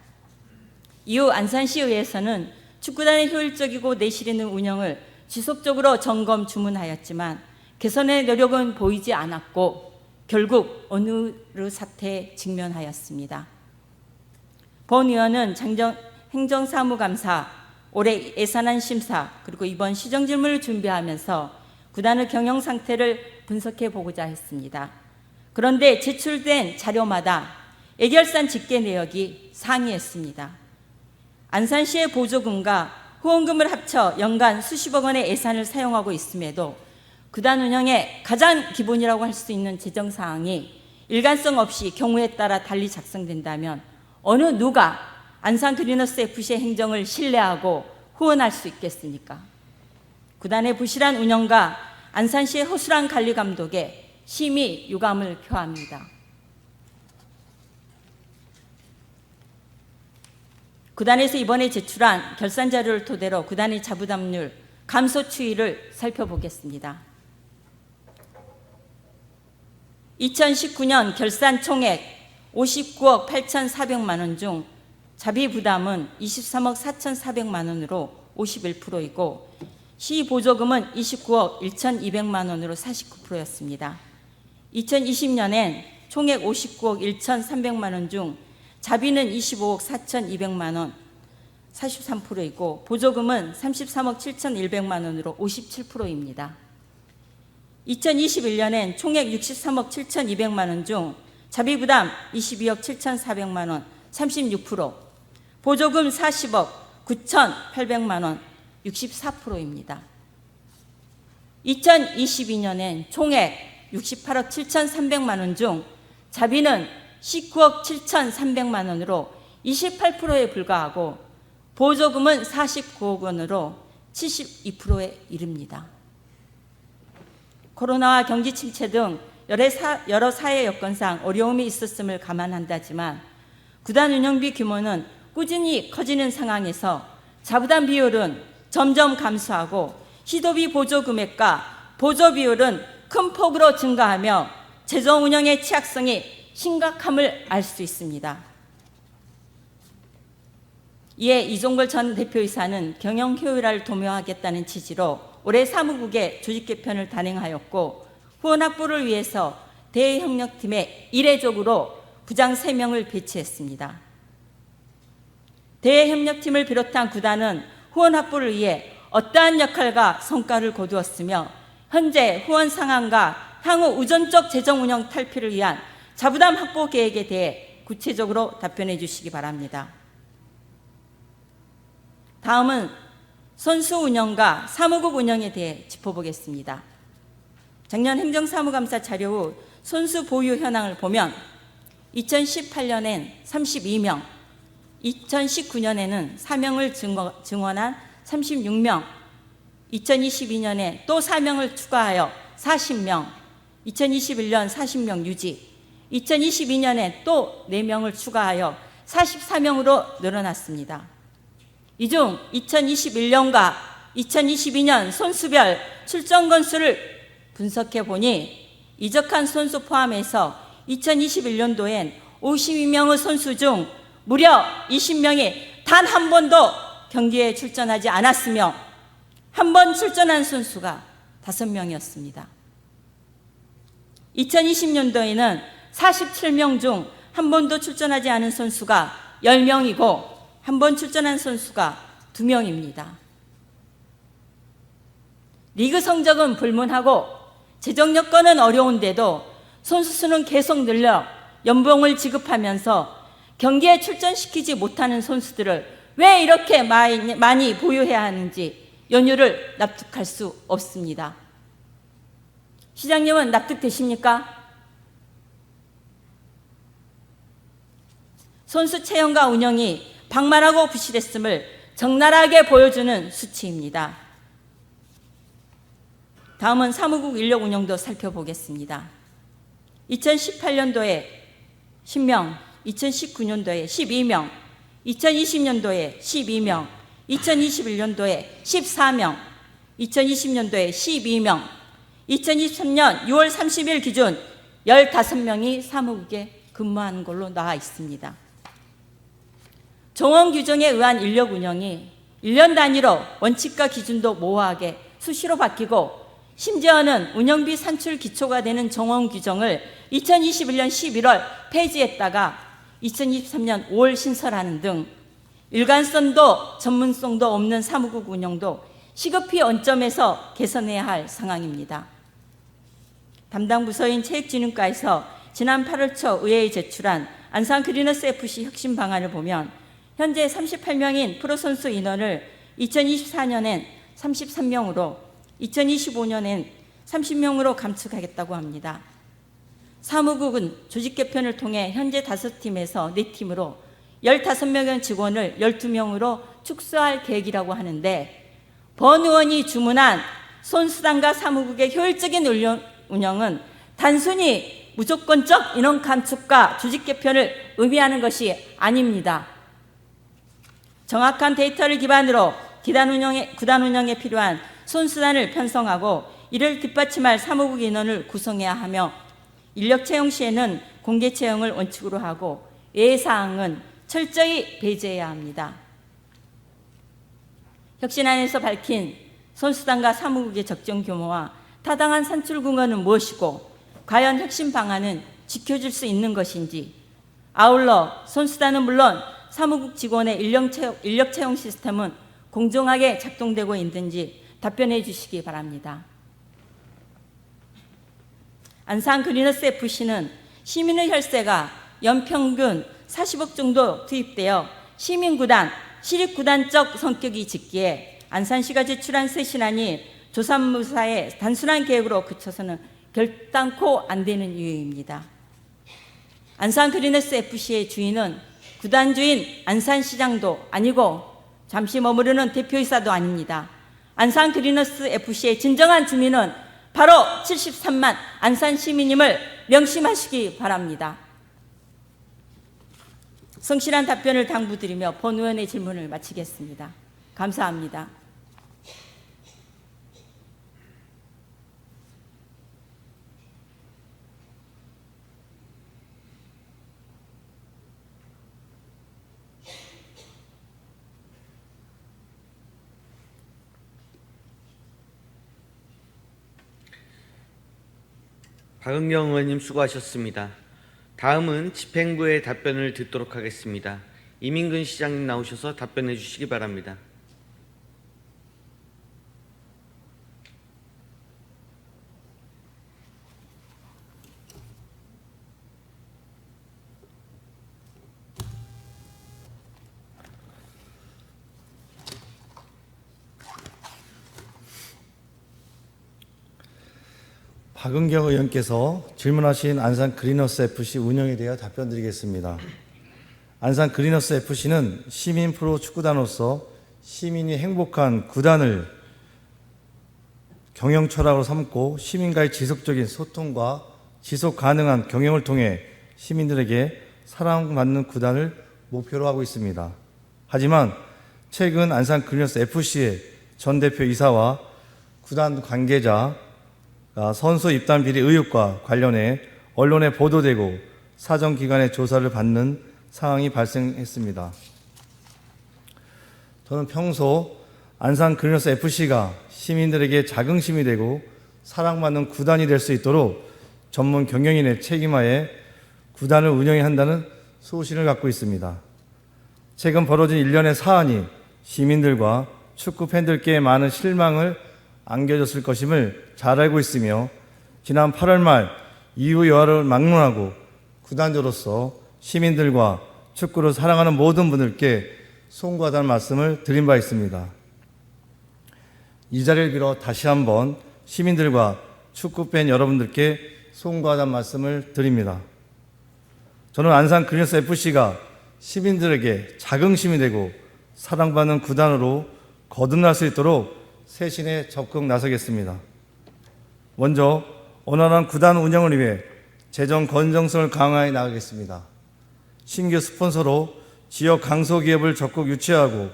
이후 안산시의회에서는 축구단의 효율적이고 내실 있는 운영을 지속적으로 점검 주문하였지만 개선의 노력은 보이지 않았고 결국 어느 사태에 직면하였습니다. 본 의원은 행정사무감사, 올해 예산안 심사 그리고 이번 시정질문을 준비하면서 구단의 경영 상태를 분석해 보고자 했습니다. 그런데 제출된 자료마다 예결산 집계 내역이 상이했습니다. 안산시의 보조금과 후원금을 합쳐 연간 수십억 원의 예산을 사용하고 있음에도 구단 운영의 가장 기본이라고 할 수 있는 재정 사항이 일관성 없이 경우에 따라 달리 작성된다면 어느 누가 안산 그리너스 FC의 행정을 신뢰하고 후원할 수 있겠습니까? 구단의 부실한 운영과 안산시의 허술한 관리 감독에 심히 유감을 표합니다. 구단에서 이번에 제출한 결산 자료를 토대로 구단의 자부담률 감소 추이를 살펴보겠습니다. 2019년 결산 총액 59억 8,400만 원 중 자비 부담은 23억 4,400만 원으로 51%이고 시 보조금은 29억 1,200만 원으로 49%였습니다. 2020년엔 총액 59억 1,300만 원 중 자비는 25억 4,200만 원 43%이고 보조금은 33억 7,100만 원으로 57%입니다. 2021년엔 총액 63억 7,200만 원 중 자비 부담 22억 7,400만 원 36%, 보조금 40억 9,800만 원 64%입니다. 2022년엔 총액 68억 7,300만 원 중 자비는 19억 7,300만 원으로 28%에 불과하고 보조금은 49억 원으로 72%에 이릅니다. 코로나와 경기 침체 등 여러 사회 여건상 어려움이 있었음을 감안한다지만 구단 운영비 규모는 꾸준히 커지는 상황에서 자부담 비율은 점점 감소하고 시도비 보조 금액과 보조 비율은 큰 폭으로 증가하며 재정 운영의 취약성이 심각함을 알 수 있습니다. 이에 이종걸 전 대표이사는 경영 효율화를 도모하겠다는 취지로 올해 사무국의 조직 개편을 단행하였고 후원 확보를 위해서 대외협력팀에 이례적으로 부장 3명을 배치했습니다. 대외협력팀을 비롯한 구단은 후원 확보를 위해 어떠한 역할과 성과를 거두었으며 현재 후원 상황과 향후 우선적 재정 운영 탈피를 위한 자부담 확보 계획에 대해 구체적으로 답변해 주시기 바랍니다. 다음은 선수 운영과 사무국 운영에 대해 짚어보겠습니다. 작년 행정사무감사 자료 후 선수 보유 현황을 보면 2018년엔 32명, 2019년에는 사명을 증원한 36명, 2022년에 또 4명을 추가하여 40명, 2021년 40명 유지, 2022년에 또 4명을 추가하여 44명으로 늘어났습니다. 이 중 2021년과 2022년 선수별 출전 건수를 분석해 보니 이적한 선수 포함해서 2021년도엔 52명의 선수 중 무려 20명이 단 한 번도 경기에 출전하지 않았으며 한 번 출전한 선수가 5명이었습니다. 2020년도에는 47명 중 한 번도 출전하지 않은 선수가 10명이고 한 번 출전한 선수가 2명입니다. 리그 성적은 불문하고 재정 여건은 어려운데도 선수 수는 계속 늘려 연봉을 지급하면서 경기에 출전시키지 못하는 선수들을 왜 이렇게 많이 보유해야 하는지 연유를 납득할 수 없습니다. 시장님은 납득되십니까? 선수 채용과 운영이 방만하고 부실했음을 적나라하게 보여주는 수치입니다. 다음은 사무국 인력 운영도 살펴보겠습니다. 2018년도에 10명, 2019년도에 12명, 2020년도에 12명, 2021년도에 14명, 2020년도에 12명, 2023년 6월 30일 기준 15명이 사무국에 근무하는 걸로 나와 있습니다. 정원 규정에 의한 인력 운영이 1년 단위로 원칙과 기준도 모호하게 수시로 바뀌고 심지어는 운영비 산출 기초가 되는 정원 규정을 2021년 11월 폐지했다가 2023년 5월 신설하는 등 일관성도 전문성도 없는 사무국 운영도 시급히 원점에서 개선해야 할 상황입니다. 담당 부서인 체육진흥과에서 지난 8월 초 의회에 제출한 안산 그리너스 FC 혁신 방안을 보면 현재 38명인 프로선수 인원을 2024년엔 33명으로 2025년엔 30명으로 감축하겠다고 합니다. 사무국은 조직 개편을 통해 현재 5팀에서 4팀으로 15명의 직원을 12명으로 축소할 계획이라고 하는데 번 의원이 주문한 선수단과 사무국의 효율적인 운영은 단순히 무조건적 인원 감축과 조직 개편을 의미하는 것이 아닙니다. 정확한 데이터를 기반으로 구단 운영에 필요한 선수단을 편성하고 이를 뒷받침할 사무국 인원을 구성해야 하며 인력 채용 시에는 공개 채용을 원칙으로 하고 예사항은 철저히 배제해야 합니다. 혁신안에서 밝힌 선수단과 사무국의 적정 규모와 타당한 산출 근거는 무엇이고 과연 혁신 방안은 지켜줄 수 있는 것인지, 아울러 선수단은 물론 사무국 직원의 인력 채용 시스템은 공정하게 작동되고 있는지 답변해 주시기 바랍니다. 안산 그리너스 FC는 시민의 혈세가 연평균 40억 정도 투입되어 시민구단, 시립구단적 성격이 짙기에 안산시가 제출한 쇄신안이 조삼무사의 단순한 계획으로 그쳐서는 결단코 안 되는 이유입니다. 안산 그리너스 FC의 주인은 구단 주인 안산시장도 아니고 잠시 머무르는 대표이사도 아닙니다. 안산 그리너스 FC의 진정한 주민은 바로 73만 안산 시민임을 명심하시기 바랍니다. 성실한 답변을 당부드리며 본 의원의 질문을 마치겠습니다. 감사합니다. 박은경 의원님 수고하셨습니다. 다음은 집행부의 답변을 듣도록 하겠습니다. 이민근 시장님 나오셔서 답변해 주시기 바랍니다. 박은경 의원께서 질문하신 안산 그리너스 FC 운영에 대해 답변드리겠습니다. 안산 그리너스 FC는 시민 프로 축구단으로서 시민이 행복한 구단을 경영 철학으로 삼고 시민과의 지속적인 소통과 지속 가능한 경영을 통해 시민들에게 사랑받는 구단을 목표로 하고 있습니다. 하지만 최근 안산 그리너스 FC의 전 대표 이사와 구단 관계자 선수 입단 비리 의혹과 관련해 언론에 보도되고 사정기관의 조사를 받는 상황이 발생했습니다. 저는 평소 안산 그리너스 FC가 시민들에게 자긍심이 되고 사랑받는 구단이 될 수 있도록 전문 경영인의 책임하에 구단을 운영해야 한다는 소신을 갖고 있습니다. 최근 벌어진 일련의 사안이 시민들과 축구 팬들께 많은 실망을 안겨줬을 것임을 잘 알고 있으며 지난 8월 말 이후 여하를 막론하고 구단주로서 시민들과 축구를 사랑하는 모든 분들께 송구하다는 말씀을 드린 바 있습니다. 이 자리를 빌어 다시 한번 시민들과 축구팬 여러분들께 송구하다는 말씀을 드립니다. 저는 안산 그리너스 FC가 시민들에게 자긍심이 되고 사랑받는 구단으로 거듭날 수 있도록 세신에 적극 나서겠습니다. 먼저 원활한 구단 운영을 위해 재정 건전성을 강화해 나가겠습니다. 신규 스폰서로 지역 강소기업을 적극 유치하고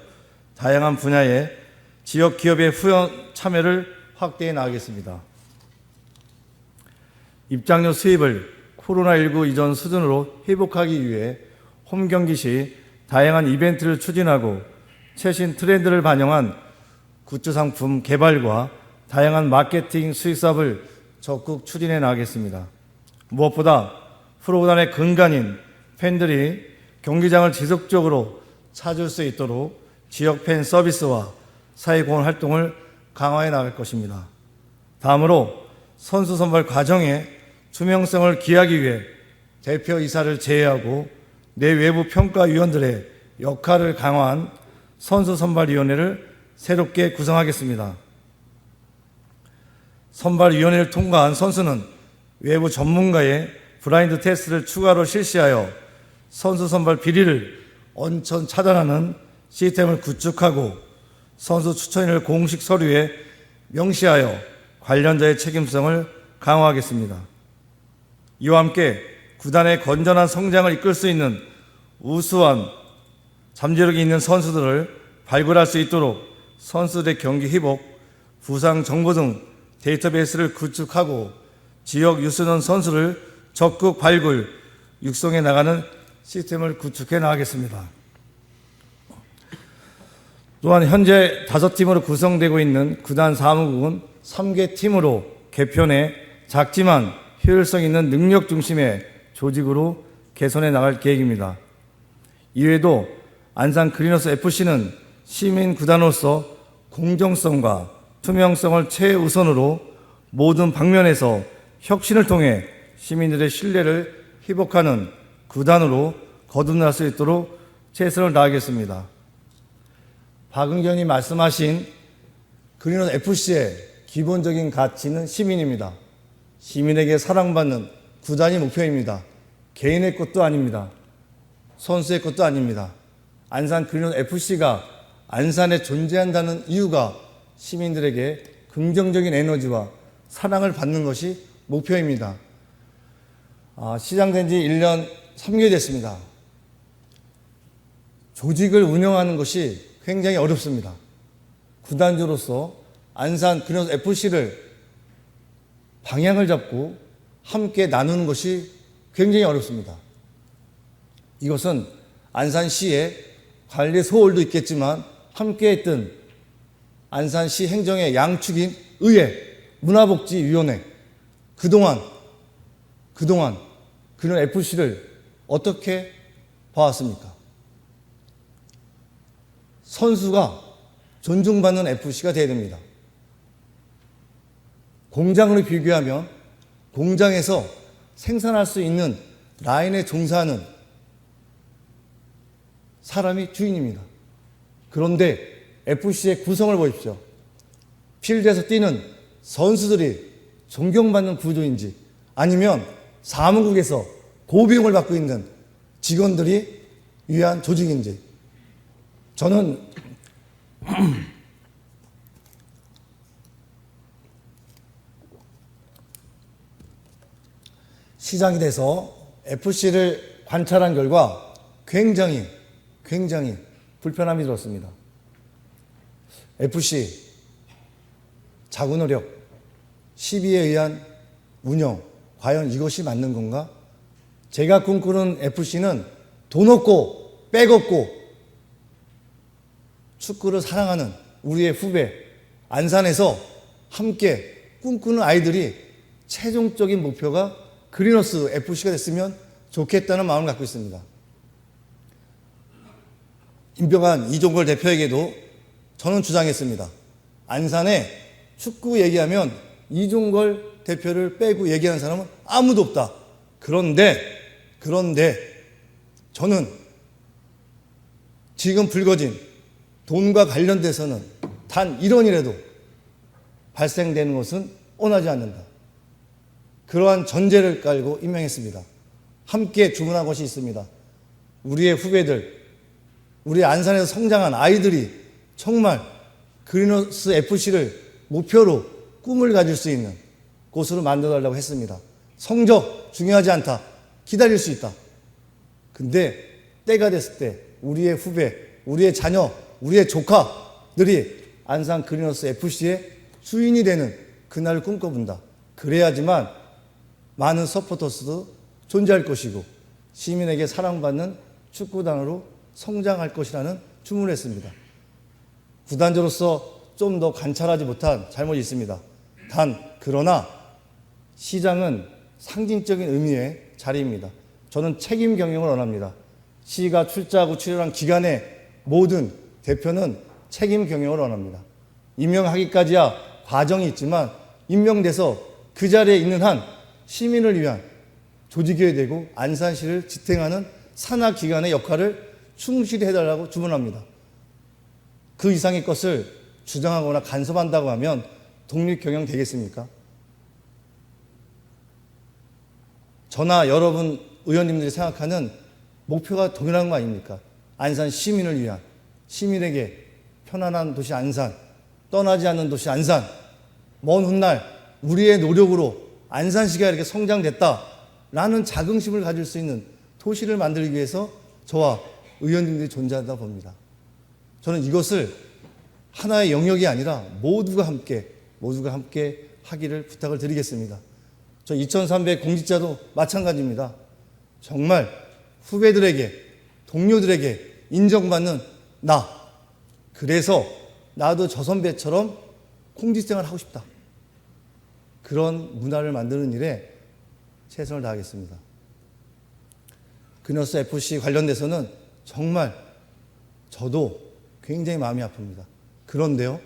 다양한 분야의 지역 기업의 후원 참여를 확대해 나가겠습니다. 입장료 수입을 코로나19 이전 수준으로 회복하기 위해 홈경기 시 다양한 이벤트를 추진하고 최신 트렌드를 반영한 굿즈 상품 개발과 다양한 마케팅 수익 사업을 적극 추진해 나가겠습니다. 무엇보다 프로구단의 근간인 팬들이 경기장을 지속적으로 찾을 수 있도록 지역 팬 서비스와 사회공헌 활동을 강화해 나갈 것입니다. 다음으로 선수 선발 과정의 투명성을 기하기 위해 대표이사를 제외하고 내외부 평가위원들의 역할을 강화한 선수 선발위원회를 새롭게 구성하겠습니다. 선발위원회를 통과한 선수는 외부 전문가의 블라인드 테스트를 추가로 실시하여 선수 선발 비리를 원천 차단하는 시스템을 구축하고 선수 추천인을 공식 서류에 명시하여 관련자의 책임성을 강화하겠습니다. 이와 함께 구단의 건전한 성장을 이끌 수 있는 우수한 잠재력이 있는 선수들을 발굴할 수 있도록 선수들의 경기 회복, 부상 정보 등 데이터베이스를 구축하고 지역 유소년 선수를 적극 발굴, 육성해 나가는 시스템을 구축해 나가겠습니다. 또한 현재 5팀으로 구성되고 있는 구단 사무국은 3개 팀으로 개편해 작지만 효율성 있는 능력 중심의 조직으로 개선해 나갈 계획입니다. 이외에도 안산 그리너스 FC는 시민 구단으로서 공정성과 투명성을 최우선으로 모든 방면에서 혁신을 통해 시민들의 신뢰를 회복하는 구단으로 거듭날 수 있도록 최선을 다하겠습니다. 박은경이 말씀하신 그리너스 FC의 기본적인 가치는 시민입니다. 시민에게 사랑받는 구단이 목표입니다. 개인의 것도 아닙니다. 선수의 것도 아닙니다. 안산 그리노스 FC가 안산에 존재한다는 이유가 시민들에게 긍정적인 에너지와 사랑을 받는 것이 목표입니다. 시장된 지 1년 3개월 됐습니다. 조직을 운영하는 것이 굉장히 어렵습니다. 구단주로서 안산 그리노스 FC를 방향을 잡고 함께 나누는 것이 굉장히 어렵습니다. 이것은 안산시의 관리 소홀도 있겠지만 함께했던 안산시 행정의 양축인 의회, 문화복지위원회, 그동안 그리노스 FC를 어떻게 봐왔습니까? 선수가 존중받는 FC가 되어야 됩니다. 공장으로 비교하면 공장에서 생산할 수 있는 라인에 종사하는 사람이 주인입니다. 그런데 FC의 구성을 보십시오. 필드에서 뛰는 선수들이 존경받는 구조인지 아니면 사무국에서 고비용을 받고 있는 직원들이 위한 조직인지 저는 시장이 돼서 FC를 관찰한 결과 굉장히 불편함이 들었습니다. FC 자구 노력, 시비에 의한 운영, 과연 이것이 맞는 건가? 제가 꿈꾸는 FC는 돈 없고 백 없고 축구를 사랑하는 우리의 후배 안산에서 함께 꿈꾸는 아이들이 최종적인 목표가 그리노스 FC가 됐으면 좋겠다는 마음을 갖고 있습니다. 임병환 이종걸 대표에게도 저는 주장했습니다. 안산에 축구 얘기하면 이종걸 대표를 빼고 얘기하는 사람은 아무도 없다. 그런데 저는 지금 불거진 돈과 관련돼서는 단 1원이라도 발생되는 것은 원하지 않는다. 그러한 전제를 깔고 임명했습니다. 함께 주문한 것이 있습니다. 우리의 후배들, 우리 안산에서 성장한 아이들이 정말 그리노스 FC를 목표로 꿈을 가질 수 있는 곳으로 만들어달라고 했습니다. 성적 중요하지 않다. 기다릴 수 있다. 근데 때가 됐을 때 우리의 후배, 우리의 자녀, 우리의 조카들이 안산 그리노스 FC의 주인이 되는 그날을 꿈꿔본다. 그래야지만 많은 서포터스도 존재할 것이고 시민에게 사랑받는 축구단으로 성장할 것이라는 주문을 했습니다. 구단주로서 좀 더 관찰하지 못한 잘못이 있습니다. 그러나 시장은 상징적인 의미의 자리입니다. 저는 책임 경영을 원합니다. 시가 출자하고 출연한 기간에 모든 대표는 책임 경영을 원합니다. 임명하기까지야 과정이 있지만 임명돼서 그 자리에 있는 한 시민을 위한 조직이어야 되고 안산시를 지탱하는 산하기관의 역할을 충실히 해달라고 주문합니다. 그 이상의 것을 주장하거나 간섭한다고 하면 독립경영 되겠습니까? 저나 여러분 의원님들이 생각하는 목표가 동일한 거 아닙니까? 안산 시민을 위한, 시민에게 편안한 도시 안산, 떠나지 않는 도시 안산, 먼 훗날 우리의 노력으로 안산시가 이렇게 성장됐다라는 자긍심을 가질 수 있는 도시를 만들기 위해서 저와 의원님들이 존재한다 봅니다. 저는 이것을 하나의 영역이 아니라 모두가 함께 하기를 부탁을 드리겠습니다. 저 2300 공직자도 마찬가지입니다. 정말 후배들에게, 동료들에게 인정받는 나. 그래서 나도 저 선배처럼 공직생활을 하고 싶다. 그런 문화를 만드는 일에 최선을 다하겠습니다. 그리노스 FC 관련돼서는 정말 저도 굉장히 마음이 아픕니다. 그런데요,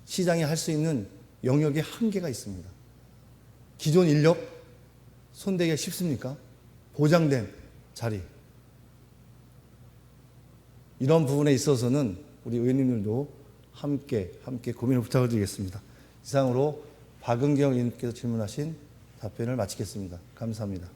시장이 할 수 있는 영역에 한계가 있습니다. 기존 인력 손대기가 쉽습니까? 보장된 자리. 이런 부분에 있어서는 우리 의원님들도 함께 고민을 부탁을 드리겠습니다. 이상으로 박은경 의원님께서 질문하신 답변을 마치겠습니다. 감사합니다.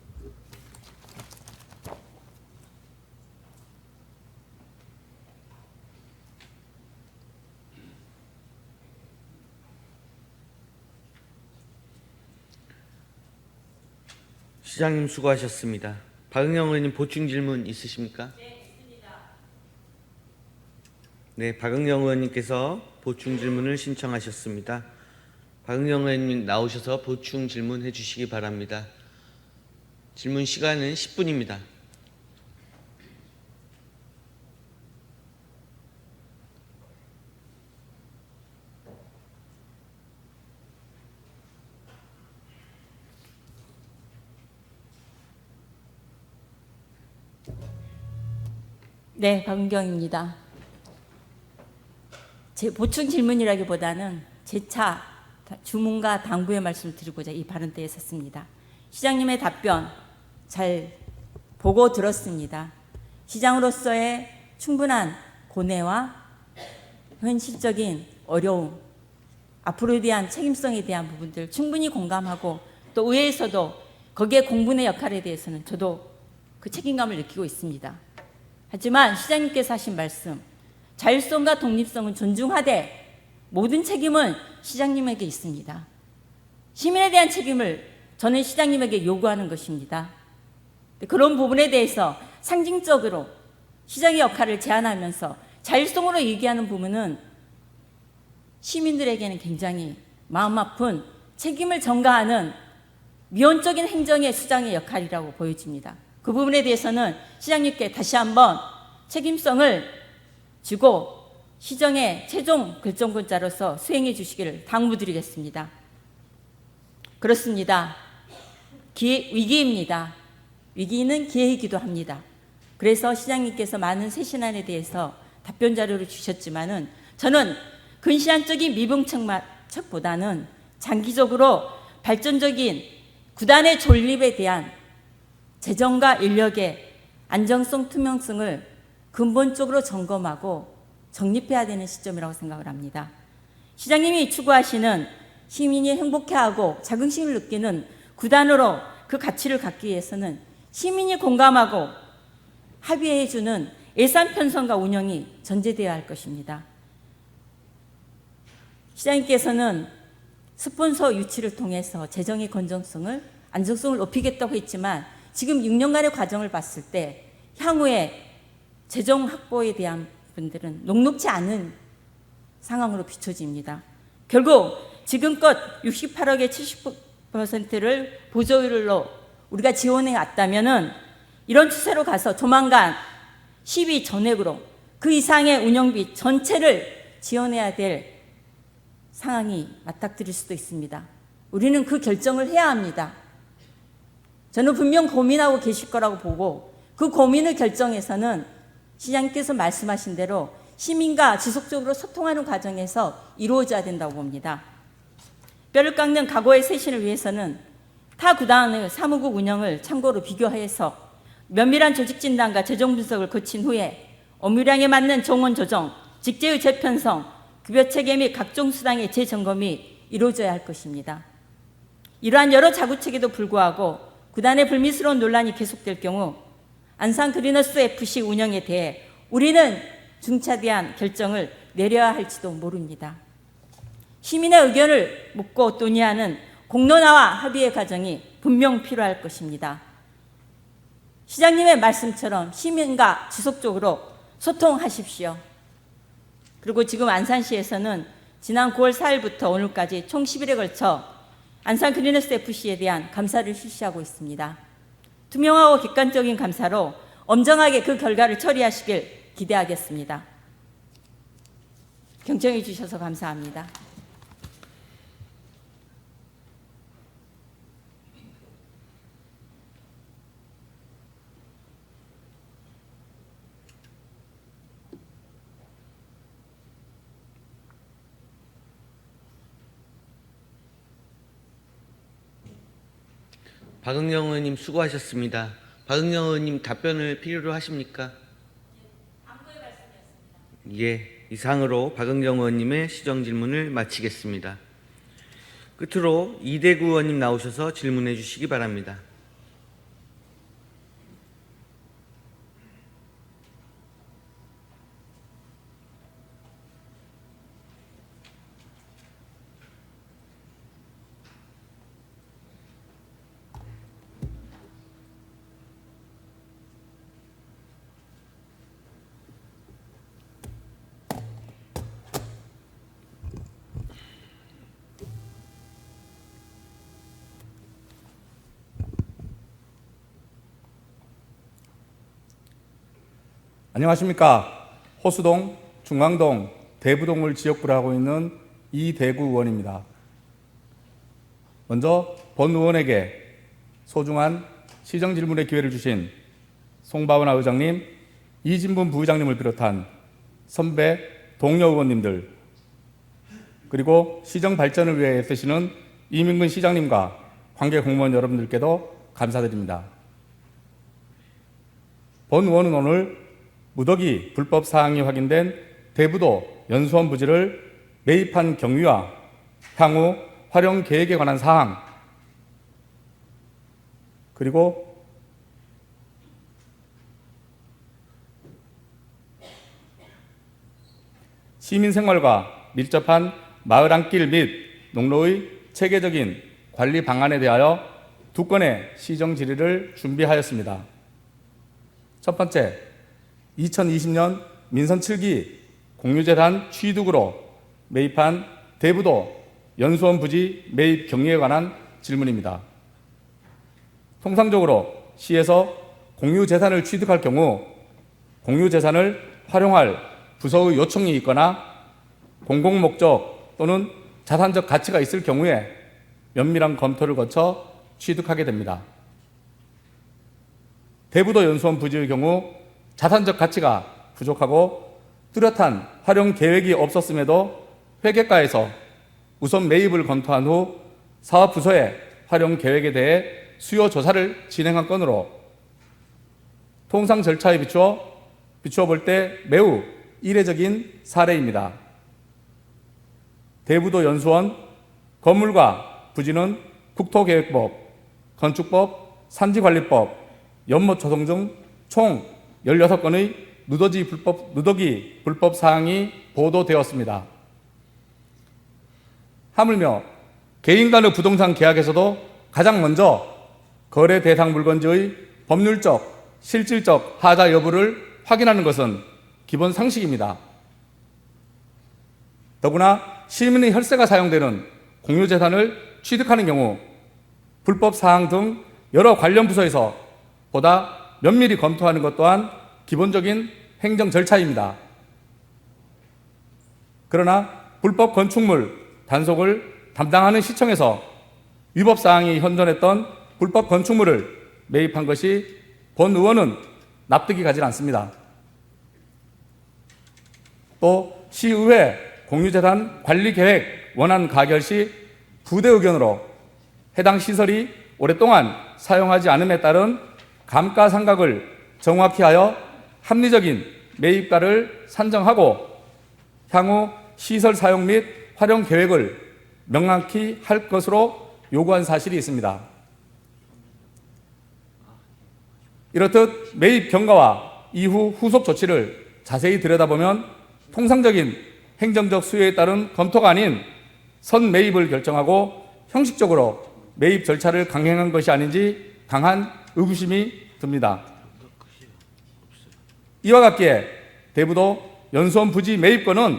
시장님 수고하셨습니다. 박은경 의원님 보충 질문 있으십니까? 네, 있습니다. 네, 박은경 의원님께서 보충 질문을 신청하셨습니다. 박은경 의원님 나오셔서 보충 질문해 주시기 바랍니다. 질문 시간은 10분입니다. 네, 박은경입니다. 제 보충 질문이라기보다는 재차 주문과 당부의 말씀을 드리고자 이 발언대에 섰습니다. 시장님의 답변 잘 보고 들었습니다. 시장으로서의 충분한 고뇌와 현실적인 어려움, 앞으로에 대한 책임성에 대한 부분들 충분히 공감하고 또 의회에서도 거기에 공분의 역할에 대해서는 저도 그 책임감을 느끼고 있습니다. 하지만 시장님께서 하신 말씀, 자율성과 독립성은 존중하되 모든 책임은 시장님에게 있습니다. 시민에 대한 책임을 저는 시장님에게 요구하는 것입니다. 그런 부분에 대해서 상징적으로 시장의 역할을 제안하면서 자율성으로 얘기하는 부분은 시민들에게는 굉장히 마음 아픈 책임을 전가하는 미온적인 행정의 수장의 역할이라고 보여집니다. 그 부분에 대해서는 시장님께 다시 한번 책임성을 주고 시정의 최종 결정권자로서 수행해 주시기를 당부드리겠습니다. 그렇습니다. 위기입니다. 위기는 기회이기도 합니다. 그래서 시장님께서 많은 쇄신안에 대해서 답변 자료를 주셨지만은 저는 근시안적인 미봉책보다는 장기적으로 발전적인 구단의 존립에 대한 재정과 인력의 안정성, 투명성을 근본적으로 점검하고 정립해야 되는 시점이라고 생각을 합니다. 시장님이 추구하시는 시민이 행복해하고 자긍심을 느끼는 구단으로 그 가치를 갖기 위해서는 시민이 공감하고 합의해주는 예산 편성과 운영이 전제되어야 할 것입니다. 시장님께서는 스폰서 유치를 통해서 재정의 건전성을, 안정성을 높이겠다고 했지만 지금 6년간의 과정을 봤을 때 향후에 재정 확보에 대한 분들은 녹록지 않은 상황으로 비춰집니다. 결국 지금껏 68억의 70%를 보조율로 우리가 지원해 왔다면은 이런 추세로 가서 조만간 12 전액으로 그 이상의 운영비 전체를 지원해야 될 상황이 맞닥뜨릴 수도 있습니다. 우리는 그 결정을 해야 합니다. 저는 분명 고민하고 계실 거라고 보고 그 고민을 결정해서는 시장님께서 말씀하신 대로 시민과 지속적으로 소통하는 과정에서 이루어져야 된다고 봅니다. 뼈를 깎는 각오의 쇄신을 위해서는 타 구단의 사무국 운영을 참고로 비교해서 면밀한 조직 진단과 재정 분석을 거친 후에 업무량에 맞는 정원 조정, 직제의 재편성, 급여 체계 및 각종 수당의 재점검이 이루어져야 할 것입니다. 이러한 여러 자구책에도 불구하고 구단의 불미스러운 논란이 계속될 경우 안산 그리너스 FC 운영에 대해 우리는 중차대한 결정을 내려야 할지도 모릅니다. 시민의 의견을 묻고 논의하는 공론화와 합의의 과정이 분명 필요할 것입니다. 시장님의 말씀처럼 시민과 지속적으로 소통하십시오. 그리고 지금 안산시에서는 지난 9월 4일부터 오늘까지 총 10일에 걸쳐 안산 그리너스 FC에 대한 감사를 실시하고 있습니다. 투명하고 객관적인 감사로 엄정하게 그 결과를 처리하시길 기대하겠습니다. 경청해 주셔서 감사합니다. 박은경 의원님 수고하셨습니다. 박은경 의원님 답변을 필요로 하십니까? 예, 이상으로 박은경 의원님의 시정 질문을 마치겠습니다. 끝으로 이대구 의원님 나오셔서 질문해 주시기 바랍니다. 안녕하십니까. 호수동, 중앙동, 대부동을 지역구로 하고 있는 이대구 의원입니다. 먼저 본 의원에게 소중한 시정 질문의 기회를 주신 송바은하 의장님, 이진분 부의장님을 비롯한 선배 동료 의원님들, 그리고 시정 발전을 위해 애쓰시는 이민근 시장님과 관계 공무원 여러분들께도 감사드립니다. 본 의원은 오늘 무더기 불법 사항이 확인된 대부도 연수원 부지를 매입한 경위와 향후 활용 계획에 관한 사항, 그리고 시민 생활과 밀접한 마을 안길 및 농로의 체계적인 관리 방안에 대하여 두 건의 시정 질의를 준비하였습니다. 첫 번째, 2020년 민선 7기 공유재산 취득으로 매입한 대부도 연수원 부지 매입 경위에 관한 질문입니다. 통상적으로 시에서 공유재산을 취득할 경우 공유재산을 활용할 부서의 요청이 있거나 공공목적 또는 자산적 가치가 있을 경우에 면밀한 검토를 거쳐 취득하게 됩니다. 대부도 연수원 부지의 경우 자산적 가치가 부족하고 뚜렷한 활용 계획이 없었음에도 회계과에서 우선 매입을 검토한 후 사업부서의 활용 계획에 대해 수요 조사를 진행한 건으로 통상 절차에 비추어 볼 때 매우 이례적인 사례입니다. 대부도 연수원 건물과 부지는 국토계획법, 건축법, 산지관리법, 연못 조성 등 총 16건의 누더기 불법 사항이 보도되었습니다. 하물며 개인 간의 부동산 계약에서도 가장 먼저 거래 대상 물건지의 법률적, 실질적 하자 여부를 확인하는 것은 기본 상식입니다. 더구나 시민의 혈세가 사용되는 공유재산을 취득하는 경우 불법 사항 등 여러 관련 부서에서 보다 면밀히 검토하는 것 또한 기본적인 행정 절차입니다. 그러나 불법 건축물 단속을 담당하는 시청에서 위법 사항이 현존했던 불법 건축물을 매입한 것이 본 의원은 납득이 가지 않습니다. 또 시의회 공유재산 관리계획 원안 가결 시 부대 의견으로 해당 시설이 오랫동안 사용하지 않음에 따른 감가상각을 정확히 하여 합리적인 매입가를 산정하고 향후 시설 사용 및 활용 계획을 명확히 할 것으로 요구한 사실이 있습니다. 이렇듯 매입 경과와 이후 후속 조치를 자세히 들여다보면 통상적인 행정적 수요에 따른 검토가 아닌 선 매입을 결정하고 형식적으로 매입 절차를 강행한 것이 아닌지 강한 의구심이 듭니다. 이와 같기에 대부도 연수원 부지 매입권은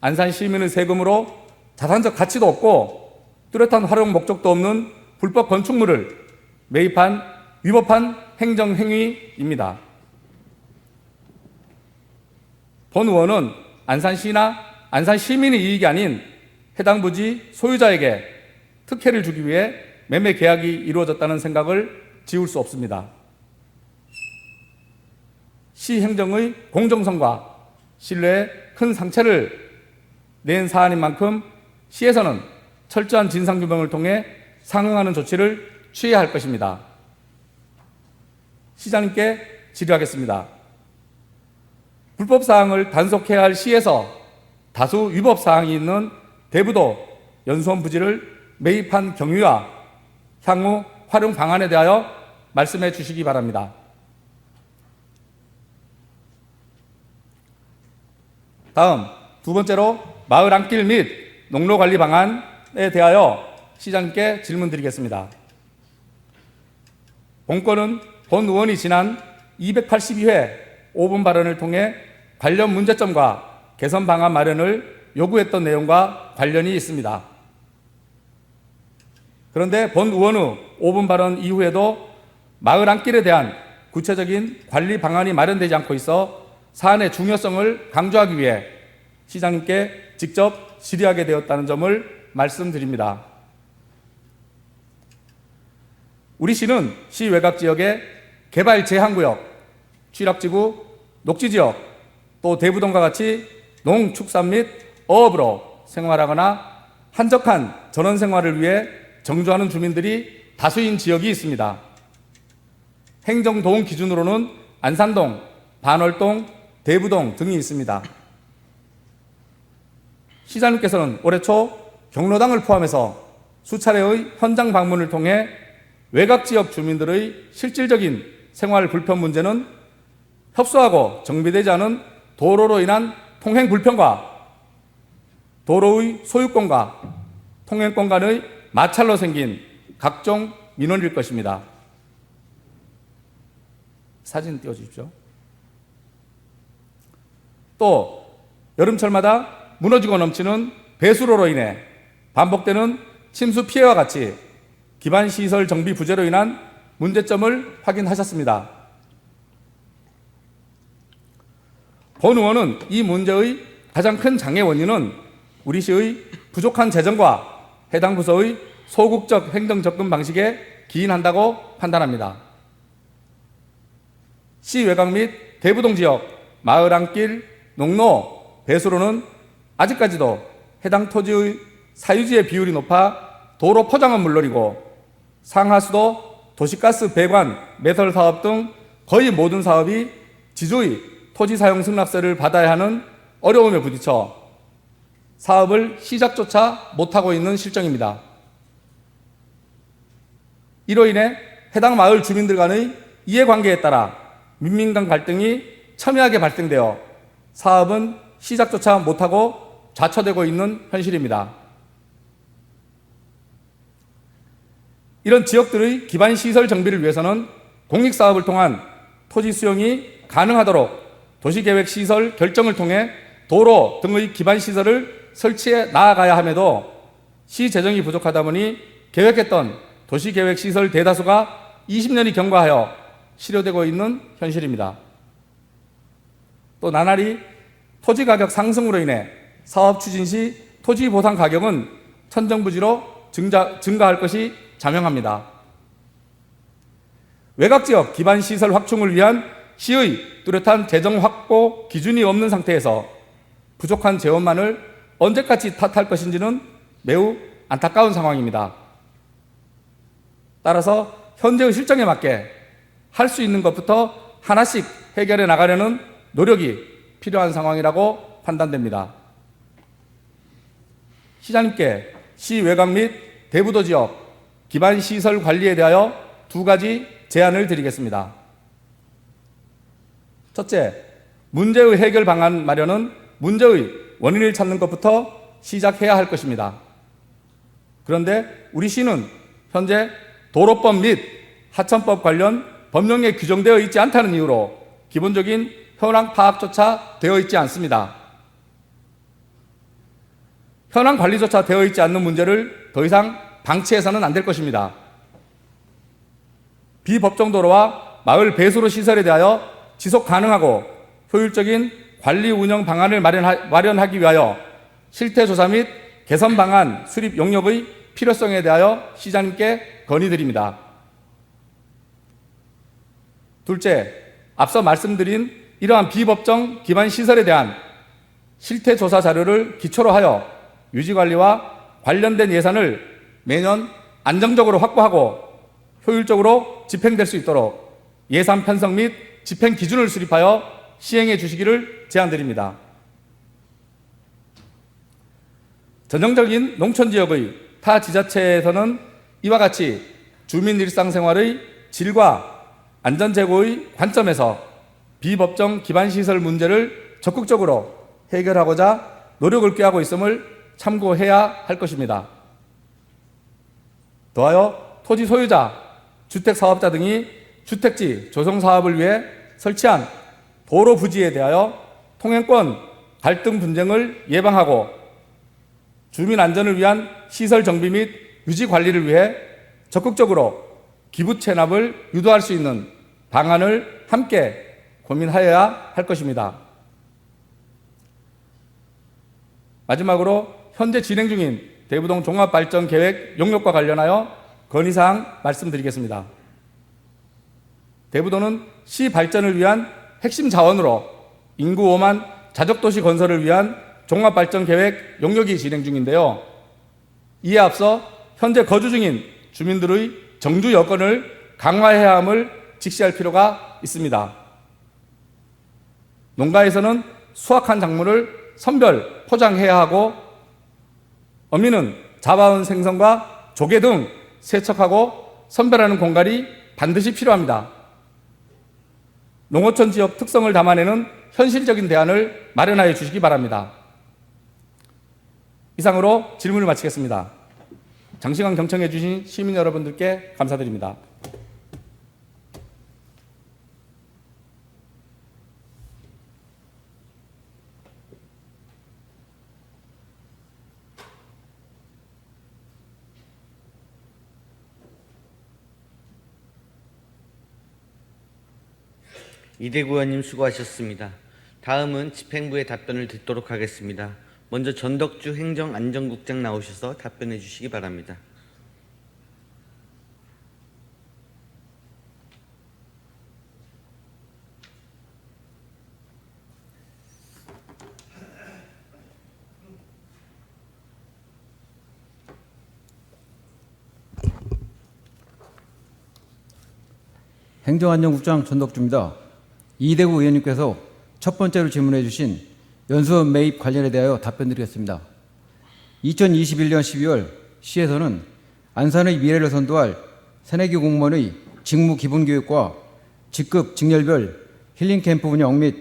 안산 시민의 세금으로 자산적 가치도 없고 뚜렷한 활용 목적도 없는 불법 건축물을 매입한 위법한 행정행위입니다. 본 의원은 안산시나 안산 시민의 이익이 아닌 해당 부지 소유자에게 특혜를 주기 위해 매매 계약이 이루어졌다는 생각을 지울 수 없습니다. 시 행정의 공정성과 신뢰에 큰 상처를 낸 사안인 만큼 시에서는 철저한 진상규명을 통해 상응하는 조치를 취해야 할 것입니다. 시장님께 질의하겠습니다. 불법 사항을 단속해야 할 시에서 다수 위법 사항이 있는 대부도 연수원 부지를 매입한 경위와 향후 활용 방안에 대하여 말씀해 주시기 바랍니다. 다음 두 번째로 마을 안길 및 농로 관리 방안에 대하여 시장님께 질문드리겠습니다. 본건은 본 의원이 지난 282회 5분 발언을 통해 관련 문제점과 개선 방안 마련을 요구했던 내용과 관련이 있습니다. 그런데 본 의원의 5분 발언 이후에도 마을 안길에 대한 구체적인 관리 방안이 마련되지 않고 있어 사안의 중요성을 강조하기 위해 시장님께 직접 질의하게 되었다는 점을 말씀드립니다. 우리 시는 시 외곽 지역의 개발 제한구역, 취락지구, 녹지지역, 또 대부동과 같이 농축산 및 어업으로 생활하거나 한적한 전원생활을 위해 정주하는 주민들이 다수인 지역이 있습니다. 행정도움 기준으로는 안산동, 반월동, 대부동 등이 있습니다. 시장님께서는 올해 초 경로당을 포함해서 수차례의 현장 방문을 통해 외곽지역 주민들의 실질적인 생활 불편 문제는 협소하고 정비되지 않은 도로로 인한 통행 불편과 도로의 소유권과 통행권 간의 마찰로 생긴 각종 민원일 것입니다. 사진 띄워주십시오. 또 여름철마다 무너지고 넘치는 배수로로 인해 반복되는 침수 피해와 같이 기반시설 정비 부재로 인한 문제점을 확인하셨습니다. 본 의원은 이 문제의 가장 큰 장애 원인은 우리 시의 부족한 재정과 해당 부서의 소극적 행정 접근 방식에 기인한다고 판단합니다. 시 외곽 및 대부동 지역 마을 안길, 농로, 배수로는 아직까지도 해당 토지의 사유지의 비율이 높아 도로 포장은 물론이고 상하수도, 도시가스 배관, 매설 사업 등 거의 모든 사업이 지주의 토지 사용 승낙세를 받아야 하는 어려움에 부딪혀 사업을 시작조차 못하고 있는 실정입니다. 이로 인해 해당 마을 주민들 간의 이해관계에 따라 민민 간 갈등이 첨예하게 발생되어 사업은 시작조차 못하고 좌초되고 있는 현실입니다. 이런 지역들의 기반 시설 정비를 위해서는 공익사업을 통한 토지 수용이 가능하도록 도시계획시설 결정을 통해 도로 등의 기반 시설을 설치해 나아가야 함에도 시 재정이 부족하다 보니 계획했던 도시계획시설 대다수가 20년이 경과하여 실효되고 있는 현실입니다. 또 나날이 토지 가격 상승으로 인해 사업 추진 시 토지 보상 가격은 천정부지로 증가할 것이 자명합니다. 외곽지역 기반 시설 확충을 위한 시의 뚜렷한 재정 확보 기준이 없는 상태에서 부족한 재원만을 언제까지 탓할 것인지는 매우 안타까운 상황입니다. 따라서 현재의 실정에 맞게 할 수 있는 것부터 하나씩 해결해 나가려는 노력이 필요한 상황이라고 판단됩니다. 시장님께 시 외곽 및 대부도 지역 기반 시설 관리에 대하여 두 가지 제안을 드리겠습니다. 첫째, 문제의 해결 방안 마련은 문제의 원인을 찾는 것부터 시작해야 할 것입니다. 그런데 우리 시는 현재 도로법 및 하천법 관련 법령에 규정되어 있지 않다는 이유로 기본적인 현황 파악조차 되어 있지 않습니다. 현황 관리조차 되어 있지 않는 문제를 더 이상 방치해서는 안 될 것입니다. 비법정 도로와 마을 배수로 시설에 대하여 지속 가능하고 효율적인 관리 운영 방안을 마련하기 위하여 실태조사 및 개선 방안 수립 용역의 필요성에 대하여 시장님께 건의드립니다. 둘째, 앞서 말씀드린 이러한 비법정 기반 시설에 대한 실태조사 자료를 기초로 하여 유지관리와 관련된 예산을 매년 안정적으로 확보하고 효율적으로 집행될 수 있도록 예산 편성 및 집행 기준을 수립하여 시행해 주시기를 제안드립니다. 전형적인 농촌 지역의 타 지자체에서는 이와 같이 주민 일상생활의 질과 안전 제고의 관점에서 비법정 기반시설 문제를 적극적으로 해결하고자 노력을 꾀하고 있음을 참고해야 할 것입니다. 더하여 토지 소유자, 주택사업자 등이 주택지 조성사업을 위해 설치한 도로 부지에 대하여 통행권 갈등 분쟁을 예방하고 주민 안전을 위한 시설 정비 및 유지 관리를 위해 적극적으로 기부 체납을 유도할 수 있는 방안을 함께 고민하여야 할 것입니다. 마지막으로 현재 진행 중인 대부동 종합발전계획 용역과 관련하여 건의사항 말씀드리겠습니다. 대부도는 시 발전을 위한 핵심 자원으로 인구 5만 자적도시 건설을 위한 종합발전계획 용역이 진행 중인데요. 이에 앞서 현재 거주 중인 주민들의 정주 여건을 강화해야 함을 직시할 필요가 있습니다. 농가에서는 수확한 작물을 선별 포장해야 하고 어민은 잡아온 생선과 조개 등 세척하고 선별하는 공간이 반드시 필요합니다. 농어촌 지역 특성을 담아내는 현실적인 대안을 마련하여 주시기 바랍니다. 이상으로 질문을 마치겠습니다. 장시간 경청해 주신 시민 여러분들께 감사드립니다. 이대구 의원님 수고하셨습니다. 다음은 집행부의 답변을 듣도록 하겠습니다. 먼저 전덕주 행정안전국장 나오셔서 답변해 주시기 바랍니다. 행정안전국장 전덕주입니다. 이대구 의원님께서 첫 번째로 질문해 주신 연수원 매입 관련에 대하여 답변드리겠습니다. 2021년 12월 시에서는 안산의 미래를 선도할 새내기 공무원의 직무 기본 교육과 직급 직렬별 힐링 캠프 운영 및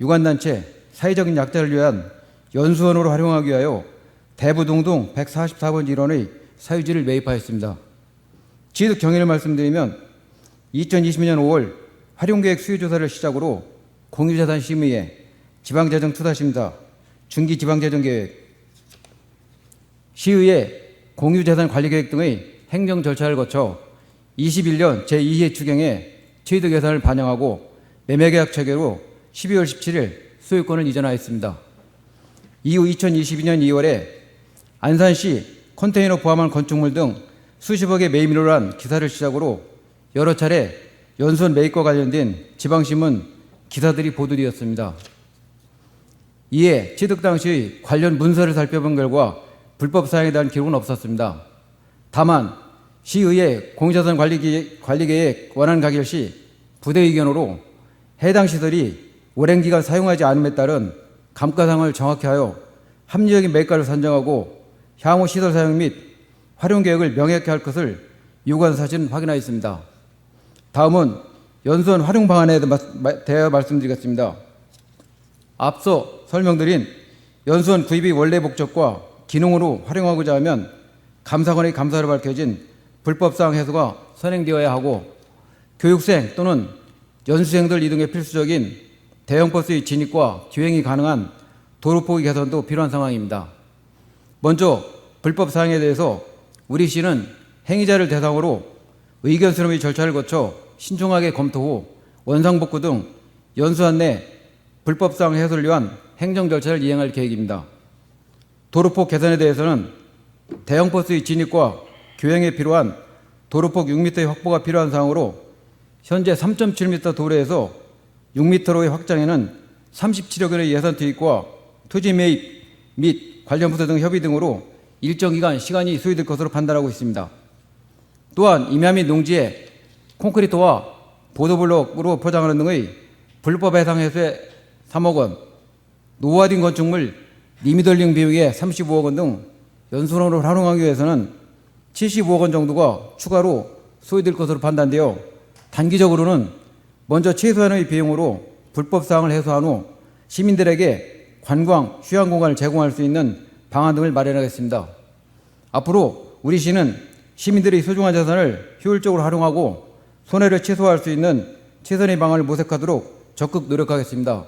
유관단체 사회적인 약자를 위한 연수원으로 활용하기 위하여 대부동동 144번 일원의 사유지를 매입하였습니다. 지득 경위를 말씀드리면 2020년 5월 활용계획 수요조사를 시작으로 공유자산심의회, 지방재정투자심사, 중기지방재정계획, 시의회 공유재산관리계획 등의 행정 절차를 거쳐 21년 제2회 추경에 취득 예산을 반영하고 매매계약 체계로 12월 17일 소유권을 이전하였습니다. 이후 2022년 2월에 안산시 컨테이너 포함한 건축물 등 수십억의 매입률을 한 기사를 시작으로 여러 차례 연수원 매입과 관련된 지방신문 기사들이 보도되었습니다. 이에 취득 당시 관련 문서를 살펴본 결과 불법 사용에 대한 기록은 없었습니다. 다만 시의회 공유자산 관리계획 원안 가결 시 부대 의견으로 해당 시설이 오랜 기간 사용하지 않음에 따른 감가상을 정확히 하여 합리적인 매가를 산정하고 향후 시설 사용 및 활용 계획을 명확히 할 것을 요구한 사실은 확인하였습니다. 다음은 연수원 활용 방안에 대해 말씀드리겠습니다. 앞서 설명드린 연수원 구입의 원래 목적과 기능으로 활용하고자 하면 감사관의 감사로 밝혀진 불법사항 해소가 선행되어야 하고 교육생 또는 연수생들 이동에 필수적인 대형버스의 진입과 주행이 가능한 도로폭의 개선도 필요한 상황입니다. 먼저 불법사항에 대해서 우리 시는 행위자를 대상으로 의견 수렴의 절차를 거쳐 신중하게 검토 후 원상복구 등 연수원 내 불법사항 해소를 위한 행정 절차를 이행할 계획입니다. 도로폭 개선에 대해서는 대형버스의 진입과 교행에 필요한 도로폭 6m의 확보가 필요한 사항으로 현재 3.7m 도로에서 6m로의 확장에는 37억 원의 예산 투입과 토지 매입 및 관련 부서 등 협의 등으로 일정 기간 시간이 소요될 것으로 판단하고 있습니다. 또한 임야 및 농지에 콘크리트와 보도블록으로 포장하는 등의 불법 해상 해소에 3억 원, 노후화된 건축물 리미덜링 비용에 35억 원 등 연수원으로 활용하기 위해서는 75억 원 정도가 추가로 소요될 것으로 판단되어 단기적으로는 먼저 최소한의 비용으로 불법 사항을 해소한 후 시민들에게 관광, 휴양 공간을 제공할 수 있는 방안 등을 마련하겠습니다. 앞으로 우리 시는 시민들의 소중한 자산을 효율적으로 활용하고 손해를 최소화할 수 있는 최선의 방안을 모색하도록 적극 노력하겠습니다.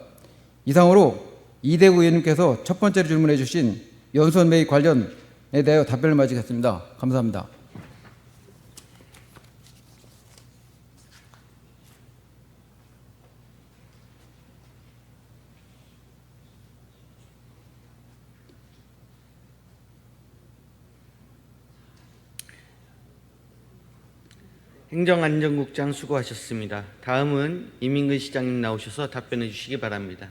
이상으로 이대구 의원님께서 첫 번째로 질문해 주신 연수원 매입 관련에 대하여 답변을 마치겠습니다. 감사합니다. 행정안전국장 수고하셨습니다. 다음은 이민근 시장님 나오셔서 답변해 주시기 바랍니다.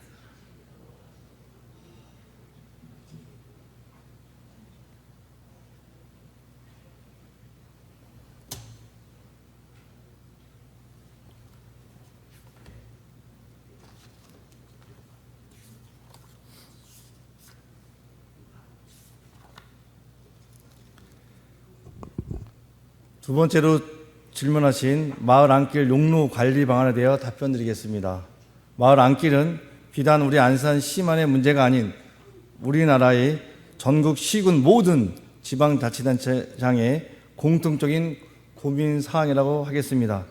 두 번째로 질문하신 마을 안길 용로 관리 방안에 대해 답변드리겠습니다. 마을 안길은 비단 우리 안산시만의 문제가 아닌 우리나라의 전국 시군 모든 지방자치단체장의 공통적인 고민 사항이라고 하겠습니다.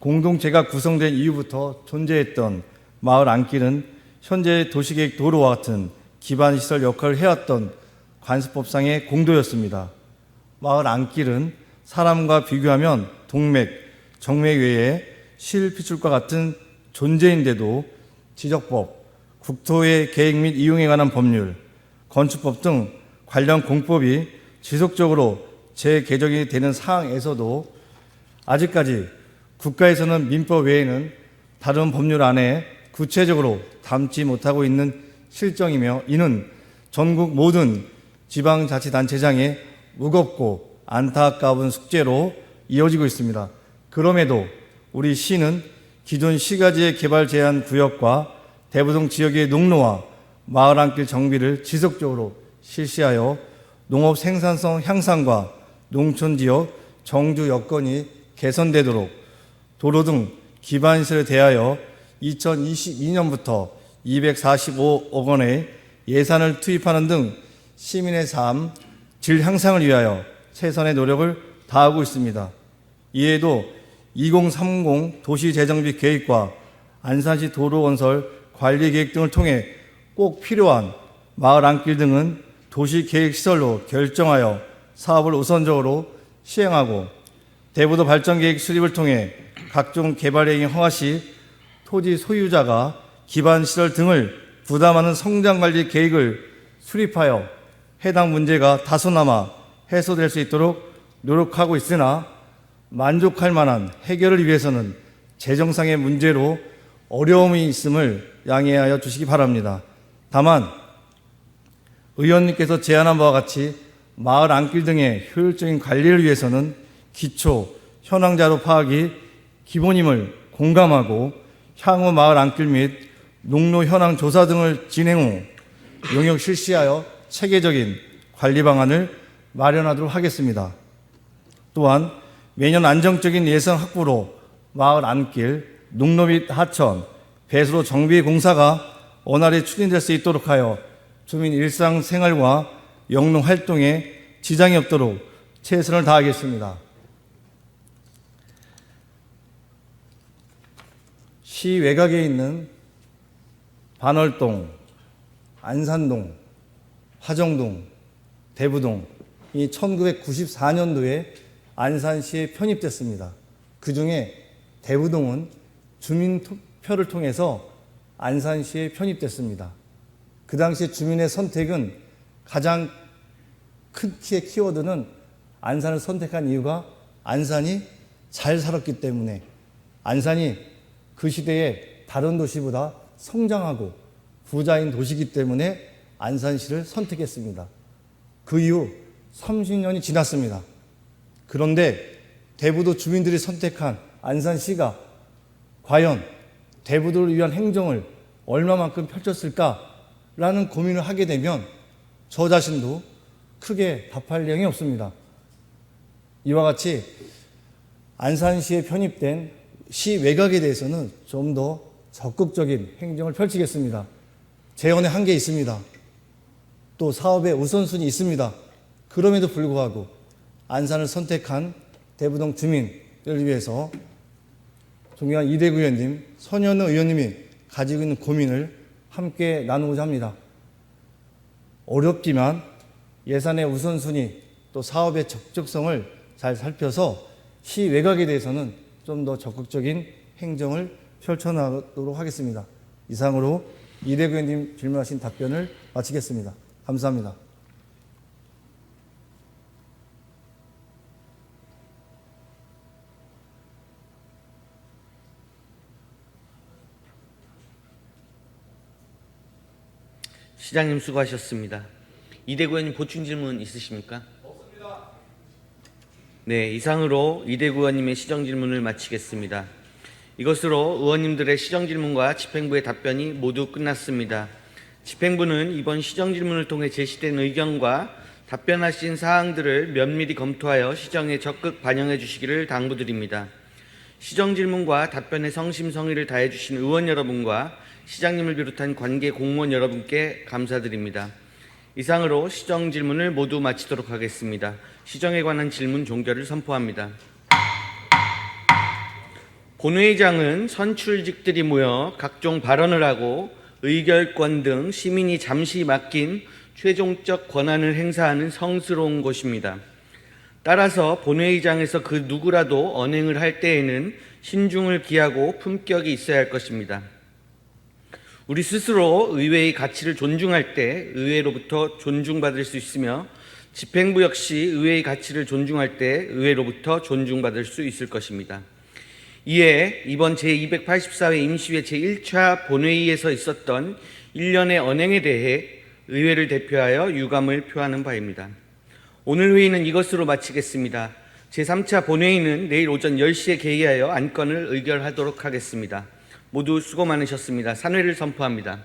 공동체가 구성된 이후부터 존재했던 마을 안길은 현재 도시계획 도로와 같은 기반시설 역할을 해왔던 관습법상의 공도였습니다. 마을 안길은 사람과 비교하면 동맥, 정맥 외에 실피출과 같은 존재인데도 지적법, 국토의 계획 및 이용에 관한 법률, 건축법 등 관련 공법이 지속적으로 재개정이 되는 상황에서도 아직까지 국가에서는 민법 외에는 다른 법률 안에 구체적으로 담지 못하고 있는 실정이며, 이는 전국 모든 지방자치단체장의 무겁고 안타까운 숙제로 이어지고 있습니다. 그럼에도 우리 시는 기존 시가지의 개발 제한 구역과 대부동 지역의 농로와 마을 안길 정비를 지속적으로 실시하여 농업 생산성 향상과 농촌 지역 정주 여건이 개선되도록 도로 등 기반시설에 대하여 2022년부터 245억 원의 예산을 투입하는 등 시민의 삶, 질 향상을 위하여 최선의 노력을 다하고 있습니다. 이에도 2030 도시재정비 계획과 안산시 도로건설 관리계획 등을 통해 꼭 필요한 마을 안길 등은 도시계획시설로 결정하여 사업을 우선적으로 시행하고, 대부도 발전계획 수립을 통해 각종 개발행위 허가 시 토지 소유자가 기반시설 등을 부담하는 성장관리 계획을 수립하여 해당 문제가 다소나마 해소될 수 있도록 노력하고 있으나, 만족할 만한 해결을 위해서는 재정상의 문제로 어려움이 있음을 양해하여 주시기 바랍니다. 다만 의원님께서 제안한 바와 같이 마을 안길 등의 효율적인 관리를 위해서는 기초 현황 자료 파악이 기본임을 공감하고, 향후 마을 안길 및 농로 현황 조사 등을 진행 후 용역 실시하여 체계적인 관리 방안을 마련하도록 하겠습니다. 또한 매년 안정적인 예산 확보로 마을 안길, 농로 및 하천, 배수로 정비 공사가 원활히 추진될 수 있도록 하여 주민 일상생활과 영농 활동에 지장이 없도록 최선을 다하겠습니다. 시 외곽에 있는 반월동, 안산동, 화정동, 대부동, 이 1994년도에 안산시에 편입됐습니다. 그 중에 대부동은 주민투표를 통해서 안산시에 편입됐습니다. 그 당시 주민의 선택은 가장 큰 키워드는 안산을 선택한 이유가 안산이 잘 살았기 때문에, 안산이 그 시대에 다른 도시보다 성장하고 부자인 도시이기 때문에 안산시를 선택했습니다. 그 이후 30년이 지났습니다. 그런데 대부도 주민들이 선택한 안산시가 과연 대부도를 위한 행정을 얼마만큼 펼쳤을까라는 고민을 하게 되면 저 자신도 크게 답할 내용이 없습니다. 이와 같이 안산시에 편입된 시 외곽에 대해서는 좀 더 적극적인 행정을 펼치겠습니다. 재원의 한계 있습니다. 또 사업의 우선순위 있습니다. 그럼에도 불구하고 안산을 선택한 대부동 주민을 위해서 존경한 이대구 의원님, 손현우 의원님이 가지고 있는 고민을 함께 나누고자 합니다. 어렵지만 예산의 우선순위 또 사업의 적절성을 잘 살펴서 시 외곽에 대해서는 좀 더 적극적인 행정을 펼쳐나가도록 하겠습니다. 이상으로 이대구 의원님 질문하신 답변을 마치겠습니다. 감사합니다. 시장님 수고하셨습니다. 이대구 의원님 보충 질문 있으십니까? 없습니다. 네, 이상으로 이대구 의원님의 시정 질문을 마치겠습니다. 이것으로 의원님들의 시정 질문과 집행부의 답변이 모두 끝났습니다. 집행부는 이번 시정 질문을 통해 제시된 의견과 답변하신 사항들을 면밀히 검토하여 시정에 적극 반영해 주시기를 당부드립니다. 시정 질문과 답변에 성심성의를 다해 주신 의원 여러분과 시장님을 비롯한 관계 공무원 여러분께 감사드립니다. 이상으로 시정 질문을 모두 마치도록 하겠습니다. 시정에 관한 질문 종결을 선포합니다. 본회의장은 선출직들이 모여 각종 발언을 하고 의결권 등 시민이 잠시 맡긴 최종적 권한을 행사하는 성스러운 곳입니다. 따라서 본회의장에서 그 누구라도 언행을 할 때에는 신중을 기하고 품격이 있어야 할 것입니다. 우리 스스로 의회의 가치를 존중할 때 의회로부터 존중받을 수 있으며 집행부 역시 의회의 가치를 존중할 때 의회로부터 존중받을 수 있을 것입니다. 이에 이번 제284회 임시회 제1차 본회의에서 있었던 일련의 언행에 대해 의회를 대표하여 유감을 표하는 바입니다. 오늘 회의는 이것으로 마치겠습니다. 제3차 본회의는 내일 오전 10시에 개의하여 안건을 의결하도록 하겠습니다. 모두 수고 많으셨습니다. 산회를 선포합니다.